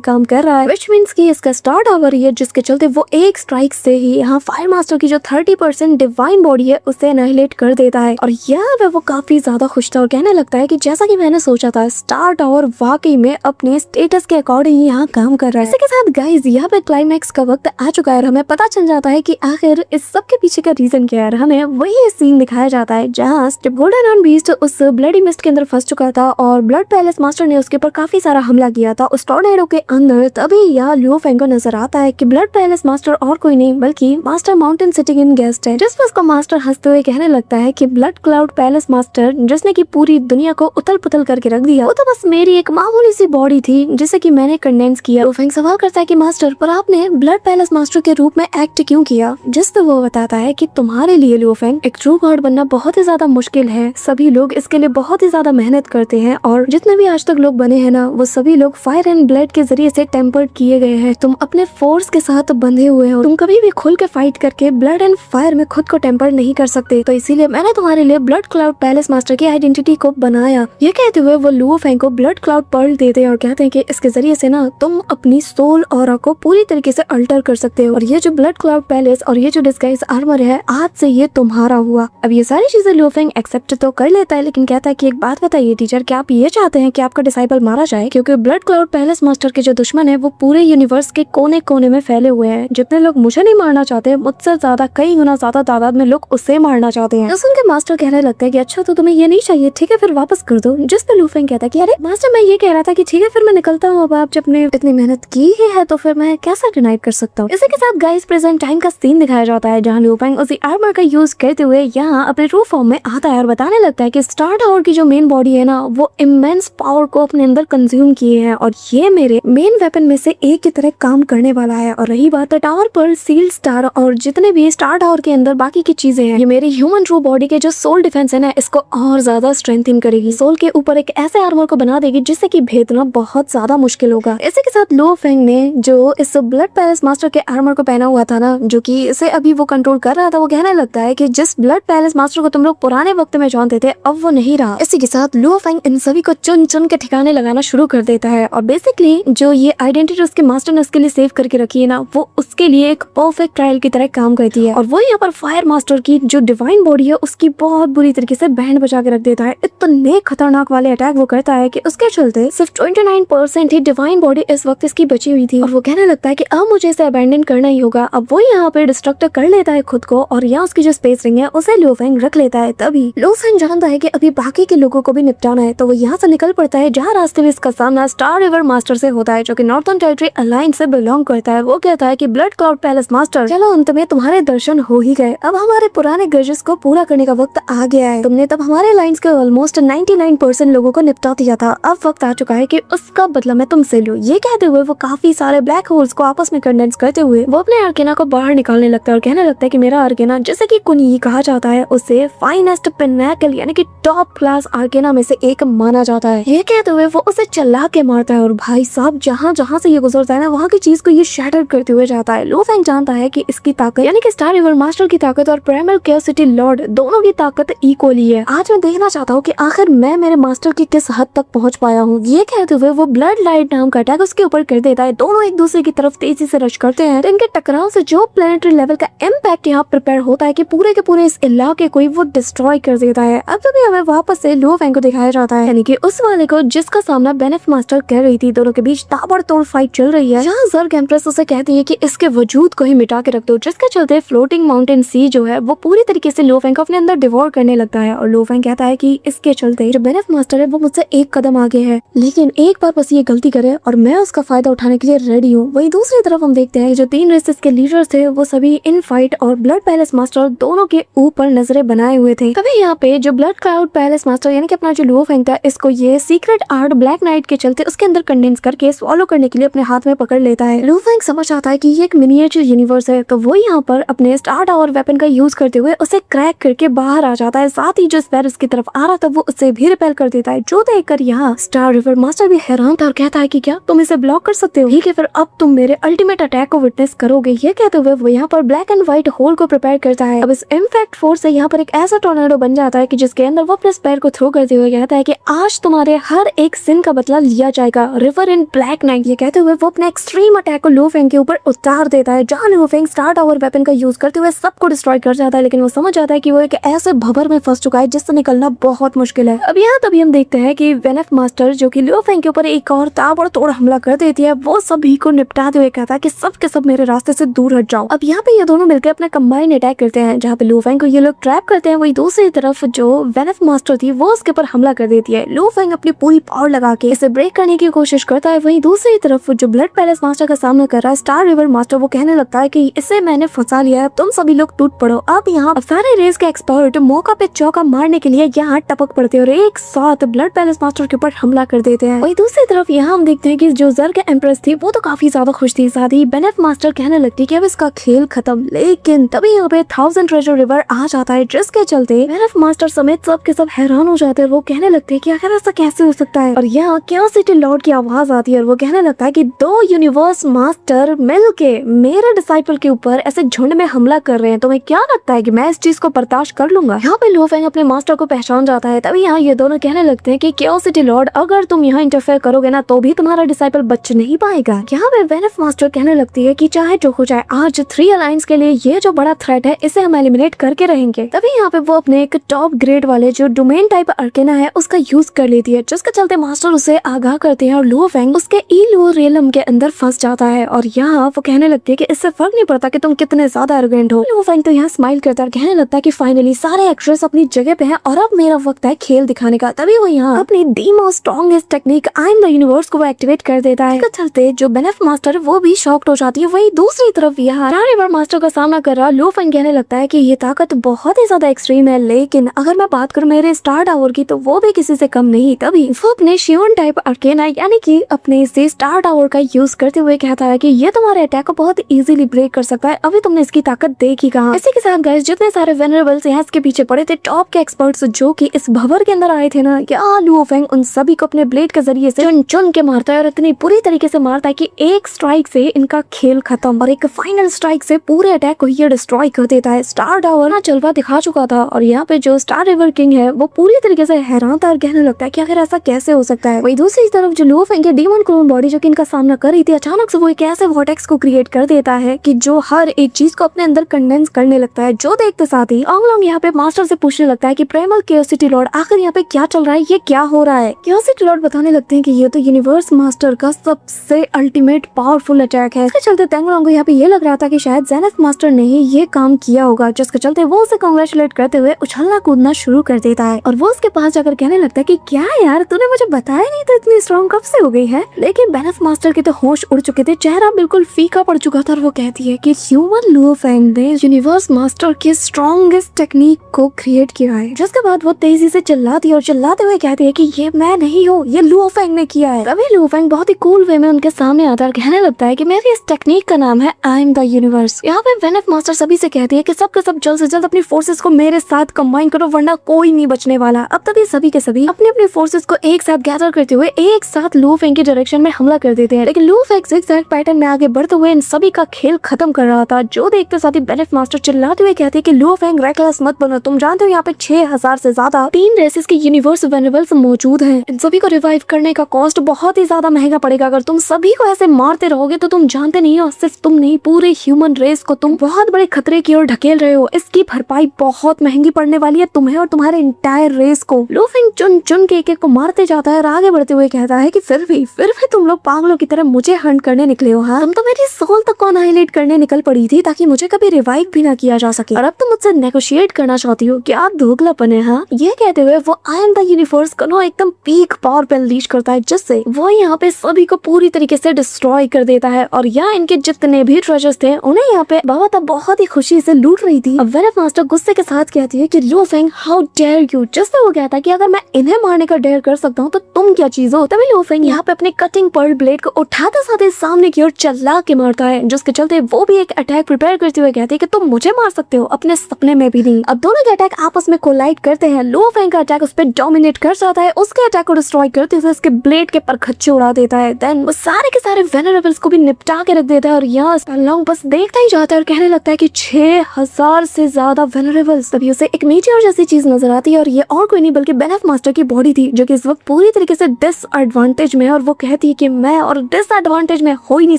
काम कर रहा है, व्हिच मींस कि इसका स्टार टावर ही है, जिसके चलते वो एक स्ट्राइक से ही यहाँ फायर मास्टर की जो 30% डिवाइन बॉडी है उसे एनाहिलेट कर देता है। और यहाँ पे वो काफी ज्यादा खुश था और कहने लगता है कि जैसा कि मैंने सोचा था, स्टार टावर वाकई में अपने स्टेटस के अकॉर्डिंग यहाँ काम कर रहा है। इसी के साथ गाइस यहाँ पे क्लाइमैक्स का वक्त आ चुका है और हमें पता चल जाता है कि आखिर इस सब के पीछे का रीजन क्या है। हमें वही सीन दिखाया जाता है जहाँ जब गोल्डन हॉर्न बीस्ट उस ब्लडी मिस्ट के अंदर फंस चुका था और ब्लड पैलेस मास्टर ने उसके ऊपर काफी सारा हमला किया था उस टॉर्नेडो के अंदर। तभी यहाँ लियो फेंग को नजर आता है कि ब्लड पैलेस मास्टर और कोई नहीं बल्कि master mountain sitting in guest है। जिस पर उसका मास्टर हंसते हुए कहने लगता है कि ब्लड क्लाउड पैलेस मास्टर जिसने की पूरी दुनिया को उथल पुथल करके रख दिया, वो तो बस मेरी एक मामूली सी बॉडी थी जिसे कि मैंने कंडेंस किया। लियो फेंग सवाल करता है कि मास्टर, पर आपने ब्लड पैलेस मास्टर के रूप में एक्ट क्यों किया? जिस पर वो बताता है कि तुम्हारे लिए लियो फेंग एक ट्रू गॉड बनना बहुत ही ज्यादा मुश्किल है। सभी लोग इसके लिए बहुत ही ज्यादा मेहनत करते हैं और जितने भी आज तक लोग बने हैं ना, वो सभी लोग फायर एंड ब्लड के जरिए से टेम्पर्ड किए गए हैं। तुम अपने फोर्स के साथ बंधे हुए हो, तुम कभी भी खुल के फाइट करके ब्लड एंड फायर में खुद को टेम्पर नहीं कर सकते। तो इसीलिए मैंने तुम्हारे लिए ब्लड क्लाउड पैलेस मास्टर की आइडेंटिटी को बनाया। ये कहते हुए वो लियो फेंग को ब्लड क्लाउड पर्ल देते हैं और कहते हैं कि इसके जरिए से ना तुम अपनी सोल ऑरा को पूरी तरीके से अल्टर कर सकते हो और ये जो ब्लड क्लाउड पैलेस और ये जो डिस्गाइज आर्मर है आज से ये तुम्हारा हुआ। अब ये सारी चीजें लियो फेंग एक्सेप्ट तो कर लेता है, लेकिन कहता है कि एक बात बताइए टीचर, क्या आप ये चाहते हैं कि आपका डिसाइबल मारा जाए? क्योंकि ब्लड क्लाउड पैलेस मास्टर के जो दुश्मन है वो पूरे यूनिवर्स के कोने कोने में फैले हुए हैं। जितने लोग मुझे नहीं मारना चाहते, मुझसे ज्यादा कई गुना ज्यादा तादाद में लोग उसे मारना चाहते हैं। सुन के मास्टर कहने लगता है कि अच्छा तो तुम्हें ये नहीं चाहिए, ठीक है फिर वापस कर दो। जिस पे लियो फेंग कहता है कि अरे मास्टर मैं ये कह रहा था कि ठीक है फिर मैं निकलता हूँ, अब आप जब ने इतनी मेहनत की ही है तो फिर मैं कैसा डिनाई कर सकता हूँ। इसी के साथ गाइस प्रेजेंट टाइम का सीन दिखाया जाता है जहाँ लियो फेंग उसी आर्मर का यूज करते हुए यहाँ अपने ट्रू फॉर्म में आता है और बताने लगता है कि स्टार टावर की जो मेन बॉडी है ना, वो इमेंस पावर को अपने अंदर कंज्यूम किए हैं और ये मेरे मेन वेपन में से एक की तरह काम करने वाला है। और रही बात टावर पर सील स्टार और जितने भी स्टार टावर के अंदर बाकी की चीजें हैं, ये मेरी ह्यूमन ट्रू बॉडी के जो सोल डिफेंस है ना, इसको और ज्यादा स्ट्रेंथन करेगी। सोल के ऊपर एक ऐसे आर्मर को बना देगी जिससे कि भेदना बहुत ज्यादा मुश्किल होगा। इसी के साथ लियो फेंग ने जो इस ब्लड पैलेस मास्टर के आर्मर को पहना हुआ था ना, जो कि इसे अभी वो कंट्रोल कर रहा था, वो कहने लगता है कि जिस ब्लड पैलेस मास्टर को तुम लोग पुराने वक्त में जानते थे अब वो नहीं रहा। इसी के साथ लियो फेंग इन सभी को चुन चुन के ठिकाने लगाना शुरू कर देता है और बेसिकली जो ये आइडेंटिटी उसके मास्टर ने उसके लिए सेव करके रखी है ना, वो उसके लिए एक परफेक्ट ट्रायल की तरह काम करती है। और वो यहाँ पर फायर मास्टर की जो डिवाइन बॉडी है उसकी बहुत बुरी तरीके से बैंड बजा के रख देता है। इतने खतरनाक वाले अटैक वो करता है कि उसके चलते सिर्फ 29% ही डिवाइन बॉडी इस वक्त इसकी बची हुई थी और वो कहने लगता है कि अब मुझे इसे अबैंडन करना ही होगा। अब वो यहाँ पे डिस्ट्रक्ट कर लेता है खुद को और यहाँ उसकी जो स्पेस रिंग है उसे लियो फेंग रख लेता है। तभी लियो फेंग जानता है कि अभी बाकी के लोगों को भी निपटाना है, तो वो यहाँ से निकल पड़ता है जहाँ रास्ते में इसका सामना स्टार रिवर मास्टर से होता है, जो कि नॉर्थर्न टेरिटरी अलायंस से बिलोंग करता है। वो कहता है कि ब्लड क्लाउड पैलेस मास्टर, चलो अंत में तुम्हारे दर्शन हो ही गए, अब हमारे पुराने ग्रजेस को पूरा करने का वक्त आ गया है। तुमने तब हमारे अलायंस के ऑलमोस्ट 99% लोगों को निपटा दिया था, अब वक्त आ चुका है कि उसका बदला मैं तुमसे लूं। ये कहते हुए वो काफी सारे ब्लैक होल्स को आपस में कंडेंस करते हुए वो अपने आर्केना को बाहर निकालने लगता है और कहने लगता है कि मेरा आर्केना, जैसे कि कुनी कहा जाता है, उसे फाइनेस्ट पिनैकल यानी कि टॉप क्लास आर्केना में से एक माना जाता है। ये कहते हुए वो उसे चिल्ला के मारता है और भाई साहब जहाँ जहाँ से ये गुजरता है ना, वहाँ की चीज को ये शैटर करते हुए जाता है। लियो फेंग जानता है कि इसकी ताकत यानी कि स्टार रिवर मास्टर की ताकत और प्राइमल केओस सिटी लॉर्ड दोनों की ताकत इक्वली है। आज मैं देखना चाहता हूँ कि आखिर मैं मेरे मास्टर की किस हद तक पहुँच पाया हूँ। ये कहते हुए वो ब्लड लाइट नाम का अटैक उसके ऊपर कर देता है। दोनों एक दूसरे की तरफ तेजी से रश करते हैं। तो इनके टकराव से जो प्लेनेटरी लेवल का इम्पैक्ट यहाँ प्रिपेयर होता है कि पूरे के पूरे इस इलाके को वो डिस्ट्रॉय कर देता है। अब तो भी हमें वापस से लियो फेंग को दिखाया जाता है, यानी कि उस वाले को जिसका सामना बेनेफ मास्टर कर रही थी। दोनों के बीच ताबड़तोड़ फाइट चल रही है, जहाँ जर्ग एम्प्रेस उसे कहती है कि इसके वजूद को ही मिटा के रख दो, जिसके चलते फ्लोटिंग माउंटेन सी जो है वो पूरी तरीके से लियो फेंग को अपने अंदर डिवोर करने लगता है। और लियो फेंग कहता है कि इसके चलते जो बेनेफ मास्टर है वो मुझसे एक कदम आगे है, लेकिन एक बार बस ये गलती करे और मैं उसका फायदा उठाने के लिए रेडी हूँ। वही दूसरी तरफ हम देखते हैं जो 3 रेसेस के लीडर्स थे वो सभी इन फाइट और ब्लड पैलेस मास्टर दोनों के ऊपर नजरें बनाए हुए थे। तभी यहाँ पे जो ब्लड क्लाउड पैलेस मास्टर यानी कि अपना जो लुओ फेंग था, इसको ये सीक्रेट आर्ट ब्लैक नाइट के चलते उसके अंदर कंडेंस करके स्वॉलो करने के लिए अपने हाथ में पकड़ लेता है। लुओ फेंग समझ आता है कि ये एक मिनिएचर यूनिवर्स है, तो वो यहाँ पर अपने स्टार टावर वेपन का यूज करते हुए उसे क्रैक करके बाहर आ जाता है। साथ ही जो स्पैरस की तरफ आ रहा था वो उसे भी रिपेल कर देता है, जो देखकर यहाँ स्टार रिवर मास्टर भी हैरान था और कहता है कि क्या तुम इसे ब्लॉक कर सकते हो? ठीक है, फिर अब तुम मेरे अल्टीमेट अटैक को विटनेस करोगे। ये कहते हुए वो यहाँ पर ब्लैक एंड व्हाइट होल को प्रिपेयर करता है। अब इस इम्पैक्ट फोर्स से यहाँ पर एक ऐसा टोर्नेडो बन जाता है कि जिसके अंदर वो अपने स्पेयर को थ्रो करते हुए कहता है कि आज तुम्हारे हर एक सिन का बदला लिया जाएगा, रिवर इन ब्लैक नाइट। ये कहते हुए वो अपने एक्सट्रीम अटैक को लुओ फेंग के ऊपर उतार देता है, जहाँ Luo Feng star tower weapon का यूज करते हुए सबको डिस्ट्रॉय कर जाता है। लेकिन वो समझ जाता है कि वो एक ऐसे भंवर में फंस चुका है जिससे निकलना बहुत मुश्किल है। अब यहाँ तभी हम देखते हैं कि वेनफ मास्टर जो कि लुओ फेंग के ऊपर एक और ताबड़तोड़ हमला कर देती है, वो सभी को निपटाते हुए कहता है कि सब के सब मेरे रास्ते से दूर हट जाओ। अब यहाँ पे ये दोनों मिलकर अपना कंबाइन अटैक करते हैं, जहाँ पे लुओ फेंग को ये लोग ट्रैप करते हैं। वही दूसरी तरफ जो वेनफ मास्टर थी वो उसके ऊपर हमला कर देती है। लुओ फेंग अपनी पूरी पावर लगा के इसे ब्रेक करने की कोशिश करता है। वहीं दूसरी तरफ जो ब्लड पैलेस मास्टर का सामना कर रहा है स्टार रिवर मास्टर, वो कहने लगता है कि इसे मैंने फंसा लिया है, तुम सभी लोग टूट पड़ो। अब यहाँ सारे रेस के एक्सपर्ट मौका पे चौका मारने के लिए यहाँ टपक पड़ते हैं और एक साथ ब्लड पैलेस मास्टर के ऊपर हमला कर देते हैं। वहीं दूसरी तरफ यहाँ हम देखते हैं कि जो ज़र्ग एम्प्रेस थी वो तो काफी ज्यादा खुश थी, साथ ही बेनेफ मास्टर कहने लगती है कि अब इसका खेल खत्म। लेकिन तभी यहाँ पे 1000 ट्रेजर रिवर आ जाता है, जिसके चलते बेनेफ मास्टर समेत सब के सब हैरान हो जाते हैं। वो कहने लगते हैं कि आखिर ऐसा कैसे हो सकता है। और यहाँ क्यों सिटी लॉर्ड की आवाज आती है और वो कहने लगता है कि 2 यूनिवर्स मास्टर मिलके मेरे डिसाइपल के ऊपर ऐसे झुंड में हमला कर रहे हैं, तुम्हें क्या लगता है कि मैं इस चीज को बर्दाश्त कर लूंगा? यहाँ पे लुओ फेंग अपने मास्टर को पहचान जाता है। तभी यहाँ ये दोनों कहने लगते हैं कि क्यों सिटी लॉर्ड, अगर तुम यहाँ इंटरफेयर करोगे ना तो भी तुम्हारा डिसाइपल बच नहीं पाएगा। यहाँ पे वेनफ मास्टर कहने लगती है कि चाहे जो हो जाए, आज 3 अलायंस के लिए ये जो बड़ा थ्रेट है इसे हम एलिमिनेट करके रहेंगे। तभी यहाँ पे वो अपने एक टॉप ग्रेड वाले जो डोमेन टाइप अर्केना है उसका यूज कर लेती है, जिसके चलते मास्टर उसे आगाह करते हैं और लुओ फेंग उसके ई लुओ रियलम के अंदर फंस जाता है। और यहाँ वो कहने लगती है कि इससे फर्क नहीं पड़ता कि तुम कितने ज्यादा एरोगेंट हो। लुओ फेंग तो यहाँ स्माइल करता है, कहने लगता है कि फाइनली सारे एक्ट्रेस अपनी जगह पे हैं और अब मेरा वक्त है खेल दिखाने का। तभी वो यहाँ अपनी the most strongest technique I am the universe को वो एक्टिवेट कर देता है। इसके चलते जो बेनेफ मास्टर है वो भी शॉक्ड हो जाती है। वही दूसरी तरफ यहाँ रिवर मास्टर का सामना कर रहा लुओ फेंग कहने लगता है कि ये ताकत बहुत ही ज्यादा एक्सट्रीम है, लेकिन अगर मैं बात करूँ मेरे स्टार टावर की तो वो भी किसी से कम नहीं। तभी वो अपने शिवन टाइप अर्केना यानी कि अपने से स्टार टावर का यूज करते हुए कहता है कि ये तुम्हारे अटैक को बहुत इजीली ब्रेक कर सकता है, अभी तुमने इसकी ताकत देखी कहाँ। इसी के साथ गाइस जितने सारे वेनरेबल्स यहाँ इसके पीछे पड़े थे, टॉप के एक्सपर्ट्स जो कि इस भंवर के अंदर आए थे ना, क्या लुओ फेंग उन सभी को अपने ब्लेड के जरिए से चुन चुन के मारता है और इतनी पूरी तरीके से मारता है कि एक स्ट्राइक से इनका खेल खत्म और एक फाइनल स्ट्राइक से पूरे अटैक को ये डिस्ट्रॉय कर देता है। स्टार टावर ना जलवा दिखा चुका था और यहाँ पे जो स्टार रिवर किंग है वो पूरी तरीके से हैरान था और कहने लगता है कि आखिर ऐसा कैसे हो सकता है। वही दूसरी तरफ जो लुओ फेंग के डीमन क्लोन बॉडी जो कि इनका सामना कर रही थी, अचानक से वो एक ऐसे वॉर्टेक्स को क्रिएट कर देता है कि जो हर एक चीज को अपने अंदर कंडेंस करने लगता है। जो देखते साथ ही ऑंगलोंग यहाँ पे मास्टर से पूछने लगता है कि प्राइमल केओसिटी लॉर्ड आखिर यहाँ पे क्या चल रहा है, ये क्या हो रहा है। केओसिटी लॉर्ड बताने लगते हैं कि ये तो यूनिवर्स मास्टर का सबसे अल्टीमेट पावरफुल अटैक है। इसके चलते तेंगलोंग को यहाँ पे ये लग रहा था कि शायद जेनेथ मास्टर ने ही ये काम किया होगा, जिसके चलते वो उसे कांग्रेचुलेट करते हुए उछलना कूदना शुरू कर देता है और वो उसके पास जाकर कहने लगता है कि क्या यार तूने मुझे बताया नहीं तो इतनी स्ट्रॉन्ग कब से हो गई है। लेकिन बेनेफ मास्टर के तो होश उड़ चुके थे, चेहरा बिल्कुल फीका पड़ चुका था और वो कहती है कि ह्यूमन लुओ फेंग ने यूनिवर्स मास्टर के स्ट्रॉन्गेस्ट टेक्निक को क्रिएट किया है। जिसके बाद वो तेजी से चिल्लाती है और चिल्लाते हुए कहती है कि ये मैं नहीं हूँ, ये लुओ फेंग ने किया है। तभी लुओ फेंग बहुत ही कूल वे में उनके सामने आता है और कहने लगता है कि मेरी इस टेक्निक का नाम है आई एम द यूनिवर्स। यहाँ पे बेनेफ मास्टर सभी से कहती है कि सब के सब जल्द से जल्द अपनी फोर्सेस को मेरे साथ कंबाइन करो वरना कोई नहीं बचने वाला। अब तभी सभी के सभी अपनी अपनी फोर्सेस को एक साथ गैदर करते हुए एक साथ लुओ फेंग की डायरेक्शन में हमला कर देते हैं। लेकिन लुओ फेंग जिगजैग पैटर्न में आगे बढ़ते हुए इन सभी का खेल खत्म कर रहा था। जो देखते साथ ही बेनेफ मास्टर चिल्लाते हुए कहते हैं कि लुओ फेंग रेकलेस मत बनो, तुम जानते हो यहाँ पे 6000 से ज्यादा 3 रेसेस के यूनिवर्स वेनरेबल्स मौजूद हैं। इन सभी को रिवाइव करने का कॉस्ट बहुत ही ज्यादा महंगा पड़ेगा। अगर तुम सभी को ऐसे मारते रहोगे तो तुम जानते नहीं हो, सिर्फ तुम नहीं पूरे ह्यूमन रेस को तुम बहुत बड़े खतरे की ओर ढकेल रहे हो। इसकी भरपाई बहुत महंगी पड़ने वाली है तुम्हें और तुम्हारे इंटायर रेस को। लुओ फेंग चुन चुन के एक को मारते जाता है और आगे बढ़ते हुए कहता है कि फिर भी तुम लोग पागलों की तरह मुझे हंट करने निकले हो। हाँ, तुम तो मेरी सोल तक को अनाहिलेट करने निकल पड़ी थी ताकि मुझे कभी रिवाइव भी ना किया जा सके और अब तुम मुझसे नेगोशिएट करना चाहती हो, क्या दोगलापन है। हाँ, ये कहते हुए वो आई एम द यूनिवर्स को एकदम पीक पावर पे अनलीश करता है, जिससे वो यहाँ पे सभी को पूरी तरीके से डिस्ट्रॉय कर देता है और यहाँ इनके जितने भी ट्रेजर्स थे उन्हें यहाँ पे बाबा तब बहुत ही खुशी से लूट रही थी। अब वेनफ मास्टर गुस्से के साथ कहती है कि लू फेंग हाउ डेयर यू, जिससे वो कहता है कि अगर मैं इन्हें मारने का डेयर कर सकता हूँ तो तुम क्या चीज हो। तभी लू फेंग यहाँ पे अपने कटिंग पर्ल ब्लेड को उठाते साथ सामने की ओर चला के मारता है, जिसके चलते वो भी एक अटैक प्रिपेयर करते हुए कहती है कि तुम मुझे मार सकते हो, अपने सपने में भी नहीं। अब दोनों के अटैक आपस में कोलाइड करते हैं। लू फेंग का अटैक उस पर डोमिनेट कर जाता है, उसके अटैक को डिस्ट्रॉय करते हुए उसके ब्लेड के परखच्चे उड़ा देता है। देन वो सारे के सारे वेनरेबल्स को भी निपटा के रख देता है और यहाँ लॉन्ग बस देखता ही जाता है और कहने लगता है कि 6000 से ज्यादा वेनरेबल्स। तभी उसे एक मीटियोर जैसी चीज नजर आती है और ये और कोई नहीं बल्कि बेनेफ मास्टर की बॉडी थी, जो कि इस वक्त पूरी तरीके से डिसएडवांटेज में है और वो कहती है कि मैं और डिसएडवांटेज में हो ही नहीं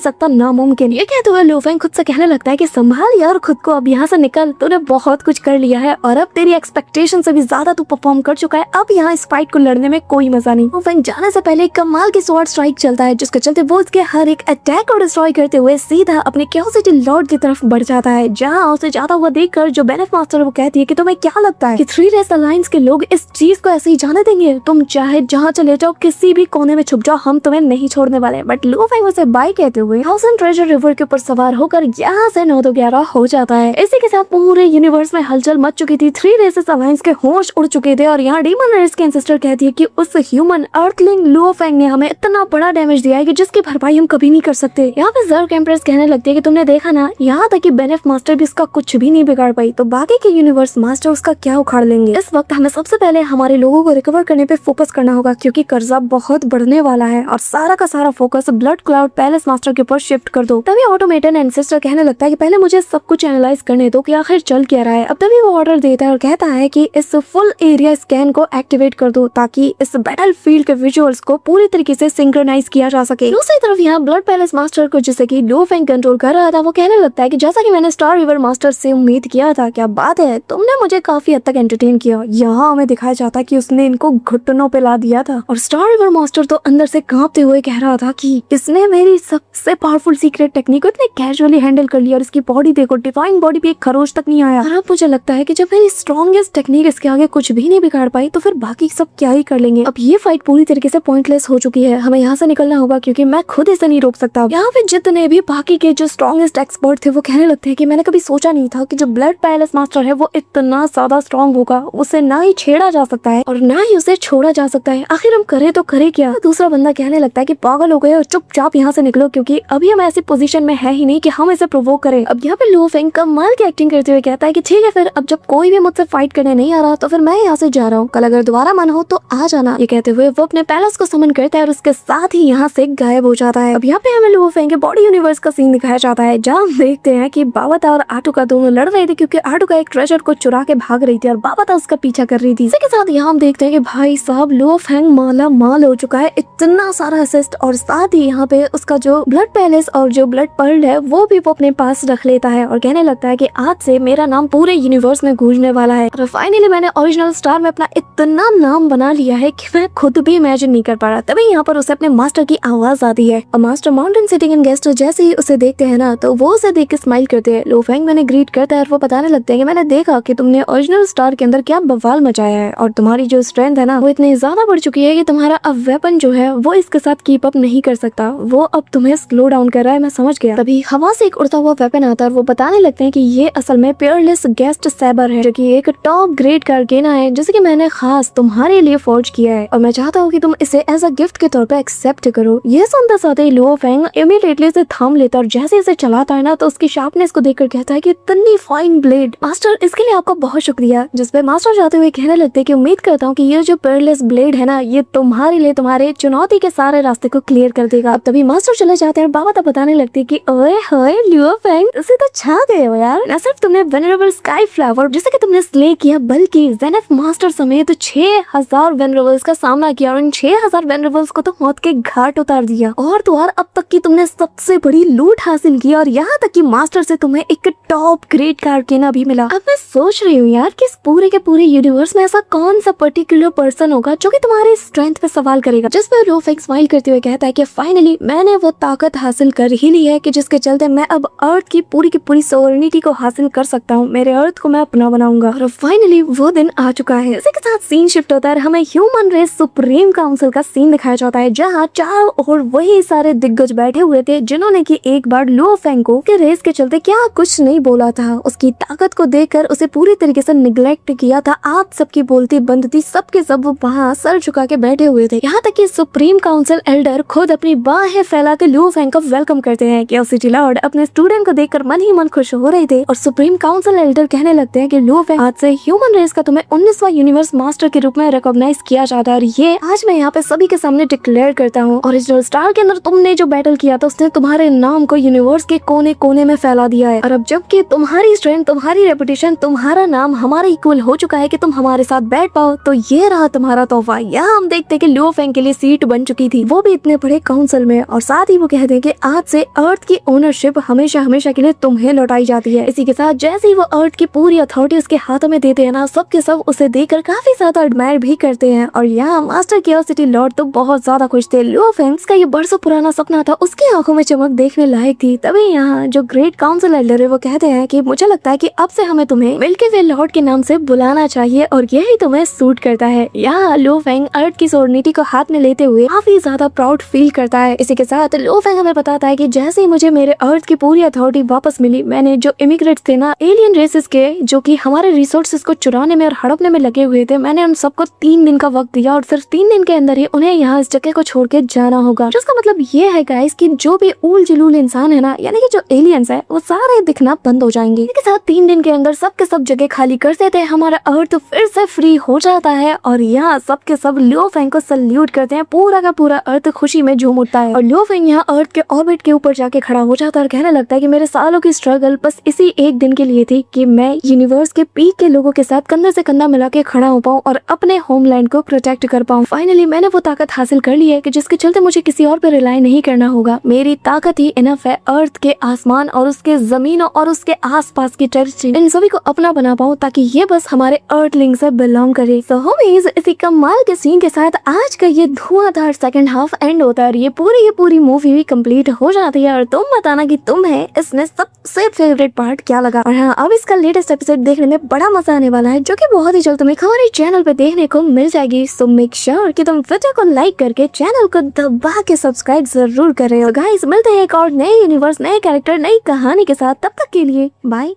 सकता, नामुमकिन। ये कहते हुए लू फेंग खुद से कहने लगता है कि संभाल यार खुद को, अब यहाँ से निकल, तूने बहुत कुछ कर लिया है और अब तेरी एक्सपेक्टेशन से भी ज्यादा तू परफॉर्म कर चुका है, अब यहाँ इस फाइट को लड़ने में कोई मजा नहीं। लू फेंग जाने से पहले कमाल की स्वॉर्ड स्ट्राइक चलता है, जिसके चलते वो उसके हर एक अटैक को डिस्ट्रॉय करते हुए सीधा अपने क्यूरियोसिटी लॉर्ड की तरफ बढ़ जाता है। जहाँ उसे जाता हुआ देखकर जो बेनेफ मास्टर वो कहती है कि तुम्हें क्या लगता है कि थ्री रेस अलायंस के लोग इस चीज को ऐसे ही जाने देंगे? तुम चाहे जहाँ चले जाओ, किसी भी कोने में छुप जाओ, हम तुम्हें नहीं छोड़ने वाले। बट लू फेंग उसे बाय कहते हुए थाउजेंड ट्रेजर रिवर के ऊपर सवार होकर यहाँ से 9-11 हो जाता है। इसी के साथ पूरे यूनिवर्स में हलचल मच चुकी थी, थ्री रेसेस अलायंस के होश उड़ चुके थे और यहाँ डीमन रेस के एंसेस्टर कहती है कि उस ह्यूमन अर्थलिंग लू फेंग ने हमें इतना बड़ा डैमेज दिया है कि जिसकी भरपाई हम कभी नहीं कर सकते। यहाँ पे ज़र्क एम्प्रेस कहने लगती है कि तुमने देखा ना, यहाँ तक कि बेनेफ मास्टर भी इसका कुछ भी नहीं बिगाड़ पाई, तो बाकी के यूनिवर्स मास्टर उसका क्या उखाड़ लेंगे। इस वक्त हमें सबसे पहले हमारे लोगों को रिकवर करने पे फोकस करना होगा, क्योंकि कर्जा बहुत बढ़ने वाला है और सारा का सारा focus blood cloud palace master के ऊपर शिफ्ट कर दो। तभी ऑटोमेटन एंसेस्टर कहने लगता है कि पहले मुझे सब कुछ एनालाइज करने दो कि आखिर चल क्या रहा है। अब तभी वो ऑर्डर देता है और कहता है कि इस फुल एरिया स्कैन को एक्टिवेट कर दो ताकि इस बैटल फील्ड के विजुअल्स को पूरी तरीके से सिंक्रोनाइज किया जा सके। दूसरी तरफ यहाँ ब्लड पैलेस मास्टर को, जिसे कि लू फेंग कंट्रोल कर रहा था, वो कहने लगता है कि जैसा कि मैंने स्टार रिवर मास्टर से उम्मीद किया था, क्या बात है, तुमने मुझे काफी हद तक एंटरटेन किया। यहाँ हमें दिखाया जाता है कि उसने इनको घुटनों पे ला दिया था और स्टार रिवर मास्टर तो अंदर से कांपते हुए कह रहा था कि इसने मेरी सबसे पावरफुल सीक्रेट टेक्निक को इतने कैजुअली हैंडल कर लिया और इसकी बॉडी देखो, डिवाइन बॉडी भी एक खरोच तक नहीं आया। और अब मुझे लगता है कि जब मेरी स्ट्रॉन्गेस्ट टेक्निक इसके आगे कुछ भी नहीं बिगाड़ पाई तो फिर बाकी सब क्या ही कर लेंगे। अब ये फाइट पूरी तरीके से पॉइंटलेस हो चुकी है, हमें यहाँ से निकलना होगा क्योंकि मैं खुद इसे नहीं रोक सकता। यहाँ पे जितने भी बाकी के जो स्ट्रॉन्गेस्ट एक्सपर्ट थे वो कहने लगते हैं कि मैंने कभी सोचा नहीं था कि जो ब्लड पैलेस मास्टर है वो इतना ज्यादा स्ट्रॉन्ग होगा, उसे ना ही छेड़ा जा सकता है और ना ही उसे छोड़ा जा सकता है, आखिर हम करे तो करे क्या। दूसरा बंदा कहने लगता है कि पागल हो गए और चुपचाप यहाँ से निकलो, क्योंकि अभी हम ऐसी पोजीशन में है ही नहीं कि हम इसे प्रोवोक करें। अब यहाँ पे लू फेंग कमाल की एक्टिंग करते हुए कहता है कि ठीक है, फिर अब जब कोई भी मुझसे फाइट करने नहीं आ रहा तो फिर मैं यहाँ से जा रहा हूँ, कल अगर दोबारा मन हो तो आ जाना। ये कहते हुए वो अपने पैलेस को समन करता है और उसके साथ ही यहाँ से गायब हो जाता है। अब यहाँ पे हमें लू फेंग के बॉडी यूनिवर्स का सीन दिखाया जाता है, जहाँ हम देखते हैं कि बाबाता और आटुका दोनों लड़ रहे थे क्योंकि आटुका एक ट्रेजर को चुरा के भाग रही थी और बाबाता उसका पीछा कर रही थी। इसी के साथ यहाँ हम देखते हैं कि भाई साहब लू फेंग माला माल हो चुका है, इतना सारा असिस्ट, और साथ ही यहाँ पे उसका जो ब्लड पैलेस और जो ब्लड पर्ल है वो भी वो अपने पास रख लेता है और कहने लगता है कि आज से मेरा नाम पूरे यूनिवर्स में गूंजने वाला है। और फाइनली मैंने ओरिजिनल स्टार में अपना इतना नाम बना लिया है कि मैं खुद भी इमेजिन नहीं कर पा रहा। तभी यहाँ पर उसे अपने मास्टर की आवाज आती है और master mountain sitting in guest जैसे ही उसे देखते हैं ना तो वो उसे देख के स्माइल करते हैं। लू फेंग मैंने ग्रीट करता है और वो बताने लगते हैं कि मैंने देखा कि तुमने ओरिजिनल स्टार के अंदर क्या बवाल मचाया है और तुम्हारी जो स्ट्रेंथ है ना वो इतनी ज्यादा बढ़ चुकी है कि तुम्हारा अब वेपन जो है वो इसके साथ कीप अप नहीं कर सकता, वो अब तुम्हें स्लो डाउन कर रहा है। मैं समझ गया। तभी हवा से एक उड़ता हुआ वेपन आता है और वो बताने लगते हैं कि ये असल में पेयरलेस गेस्ट सैबर है, जो कि एक टॉप ग्रेड कारगेना है जिसे कि मैंने खास तुम्हारे लिए फोर्ज किया है और मैं चाहता हूँ कि तुम इसे एज अ गिफ्ट के तौर पे एक्सेप्ट करो। ये सुनते साथ ही लू फेंग इमीडिएटली इसे थाम लेता है और जैसे इसे चलाता है ना तो उसकी शार्पनेस को देखकर कहता है कि इतनी फाइन ब्लेड मास्टर, इसके लिए आपका बहुत शुक्रिया। जिसपे मास्टर जाते हुए कहने लगते हैं कि उम्मीद करता हूँ कि ये जो पेयरलेस ब्लेड है ना ये तुम्हारे लिए तुम्हारे चुनौती के सारे रास्ते को क्लियर कर देगा। अब तभी मास्टर चले जाते हैं और बाबा तब बताने लगती है कि ओए होए लू फेंग, उसे तो छा गए हो यार। न सिर्फ तुमने वेनरेबल स्काई फ्लावर जिसे कि तुमने स्ले किया, बल्कि जेनेफ मास्टर समेत 6000 वेनरेबल्स का सामना किया और इन 6000 वेनरेबल्स को तो मौत के घाट उतार दिया। और तो और अब तक की तुमने सबसे बड़ी लूट हासिल की और यहाँ तक कि मास्टर से तुम्हें एक टॉप ग्रेड कारगेना भी मिला। अब मैं सोच रही हूँ यार कि इस पूरे के पूरे यूनिवर्स में ऐसा कौन सा पर्टिकुलर पर्सन होगा जो कि तुम्हारी स्ट्रेंथ पे सवाल करेगा। जिस पर लू फेंग स्माइल करते हुए कहता है कि फाइनली मैंने वो ताकत हासिल कर ही ली है कि जिसके चलते मैं अब अर्थ की पूरी सोवरेनिटी को हासिल कर सकता हूँ, मेरे अर्थ को मैं अपना बनाऊंगा। और फाइनली वो दिन आ चुका है। इसी के साथ सीन शिफ्ट होता है, हमें ह्यूमन रेस सुप्रीम काउंसिल का सीन दिखाया जाता है, जहाँ चारों ओर वही सारे दिग्गज बैठे हुए थे जिन्होंने कि एक बार लू फेंग को के रेस के चलते क्या कुछ नहीं बोला था। उसकी ताकत को देखकर उसे पूरी तरीके से निग्लेक्ट किया था। आप सबकी बोलती बंद थी, सबके सब वहाँ सर झुका के बैठे हुए थे। यहाँ तक कि सुप्रीम काउंसिल एल्डर खुद अपनी बाहें फैला के लू फेंग को वेलकम करते हैं। कि सिटी लॉर्ड अपने स्टूडेंट को देखकर मन ही मन खुश हो रहे थे और सुप्रीम काउंसिल एल्डर कहने लगते हैं कि लू फेंग, आज से ह्यूमन रेस का तुम्हें 19वां यूनिवर्स मास्टर के रूप में रिकॉग्नाइज किया जाता है और ये आज मैं यहाँ पे सभी के सामने डिक्लेयर करता हूँ। ओरिजिनल स्टार के अंदर तुमने जो बैटल किया था उसने तुम्हारे नाम को यूनिवर्स के कोने कोने में फैला दिया है और अब जबकि तुम्हारी स्ट्रेंथ, तुम्हारी रेपुटेशन, तुम्हारा नाम हमारे इक्वल हो चुका है कि तुम हमारे साथ बैठ पाओ, तो ये रहा तुम्हारा तोहफा। यहाँ हम देखते हैं कि लू फेंग के लिए सीट बन चुकी थी, वो भी इतने बड़े काउंसिल में, और साथ ही वो कहते हैं कि आज से अर्थ की ओनरशिप हमेशा हमेशा के लिए तुम्हें लौटाई जाती है। इसी के साथ जैसे ही वो अर्थ की पूरी अथॉरिटी उसके हाथों में देते हैं ना, सबके सब उसे देखकर काफी ज्यादा एडमायर भी करते हैं। और यहाँ मास्टर क्यूरियोसिटी लॉर्ड तो बहुत ज्यादा खुश थे। लू फेंग का ये बरसों पुराना सपना था, उसकी आंखों में चमक देखने लायक थी। तभी यहाँ जो ग्रेट काउंसिल एल्डर है वो कहते हैं कि मुझे लगता है कि अब से हमें तुम्हें मिल्की वे लॉर्ड के नाम से बुलाना चाहिए और यही तुम्हें सूट करता है। यहाँ लू फेंग अर्थ की सोवर्निटी को हाथ में लेते हुए काफी ज्यादा प्राउड फील करता है। इसी के साथ लू फेंग हमें बताता है कि जैसे ही मुझे मेरे अर्थ की पूरी अथॉरिटी वापस मिली, मैंने जो इमिग्रेट्स थे ना एलियन रेसेस के, जो कि हमारे रिसोर्सेज को चुराने में और हड़पने में लगे हुए थे, मैंने उन सबको 3 दिन का वक्त दिया और सिर्फ 3 दिन के अंदर ही उन्हें यहाँ इस जगह को छोड़ के जाना होगा। जिसका मतलब ये है गाइस कि जो भी ऊल जलूल इंसान है ना, यानी कि जो एलियंस है, वो सारे दिखना बंद हो जाएंगे। इसके साथ 3 दिन के अंदर सबके सब जगह खाली कर देते हैं, हमारा अर्थ फिर से फ्री हो जाता है और यहाँ सबके सब लू फेंग को सल्यूट करते हैं। पूरा का पूरा अर्थ खुशी में झूम उठता है और लू फेंग यहाँ अर्थ के ऑर्बिट के ऊपर जाके खड़ा हो जाता है और कहने लगता है कि मेरे सालों की स्ट्रगल बस इसी एक दिन के लिए थी कि मैं यूनिवर्स के पीक के लोगों के साथ कंधे से कंधा मिला के खड़ा हो पाऊं और अपने होमलैंड को प्रोटेक्ट कर पाऊं। फाइनली मैंने वो ताकत हासिल कर ली है कि जिसके चलते मुझे किसी और पे रिलाई नहीं करना होगा। मेरी ताकत ही इनफ है अर्थ के आसमान और उसके जमीनों और उसके आसपास की टेरिटरी, इन सभी को अपना बना पाऊं ताकि ये बस हमारे अर्थलिंग से बिलोंग करे। सो होमीज, इसी कमाल के सीन के साथ आज का ये धुआंधार सेकंड हाफ एंड होता है। ये पूरी मूवी भी कंप्लीट हो जाती है और तुम बताना कि तुम्हें इसमें सबसे फेवरेट पार्ट क्या लगा। और हाँ, अब इसका लेटेस्ट एपिसोड देखने में बड़ा मजा आने वाला है, जो कि बहुत ही जल्द तुम्हें हमारे चैनल पे देखने को मिल जाएगी। सो मेक श्योर कि तुम वीडियो को लाइक करके चैनल को दबा के सब्सक्राइब जरूर कर रहे हो। गाइस, मिलते हैं एक और नए यूनिवर्स, नए कैरेक्टर, नई कहानी के साथ। तब तक के लिए बाय।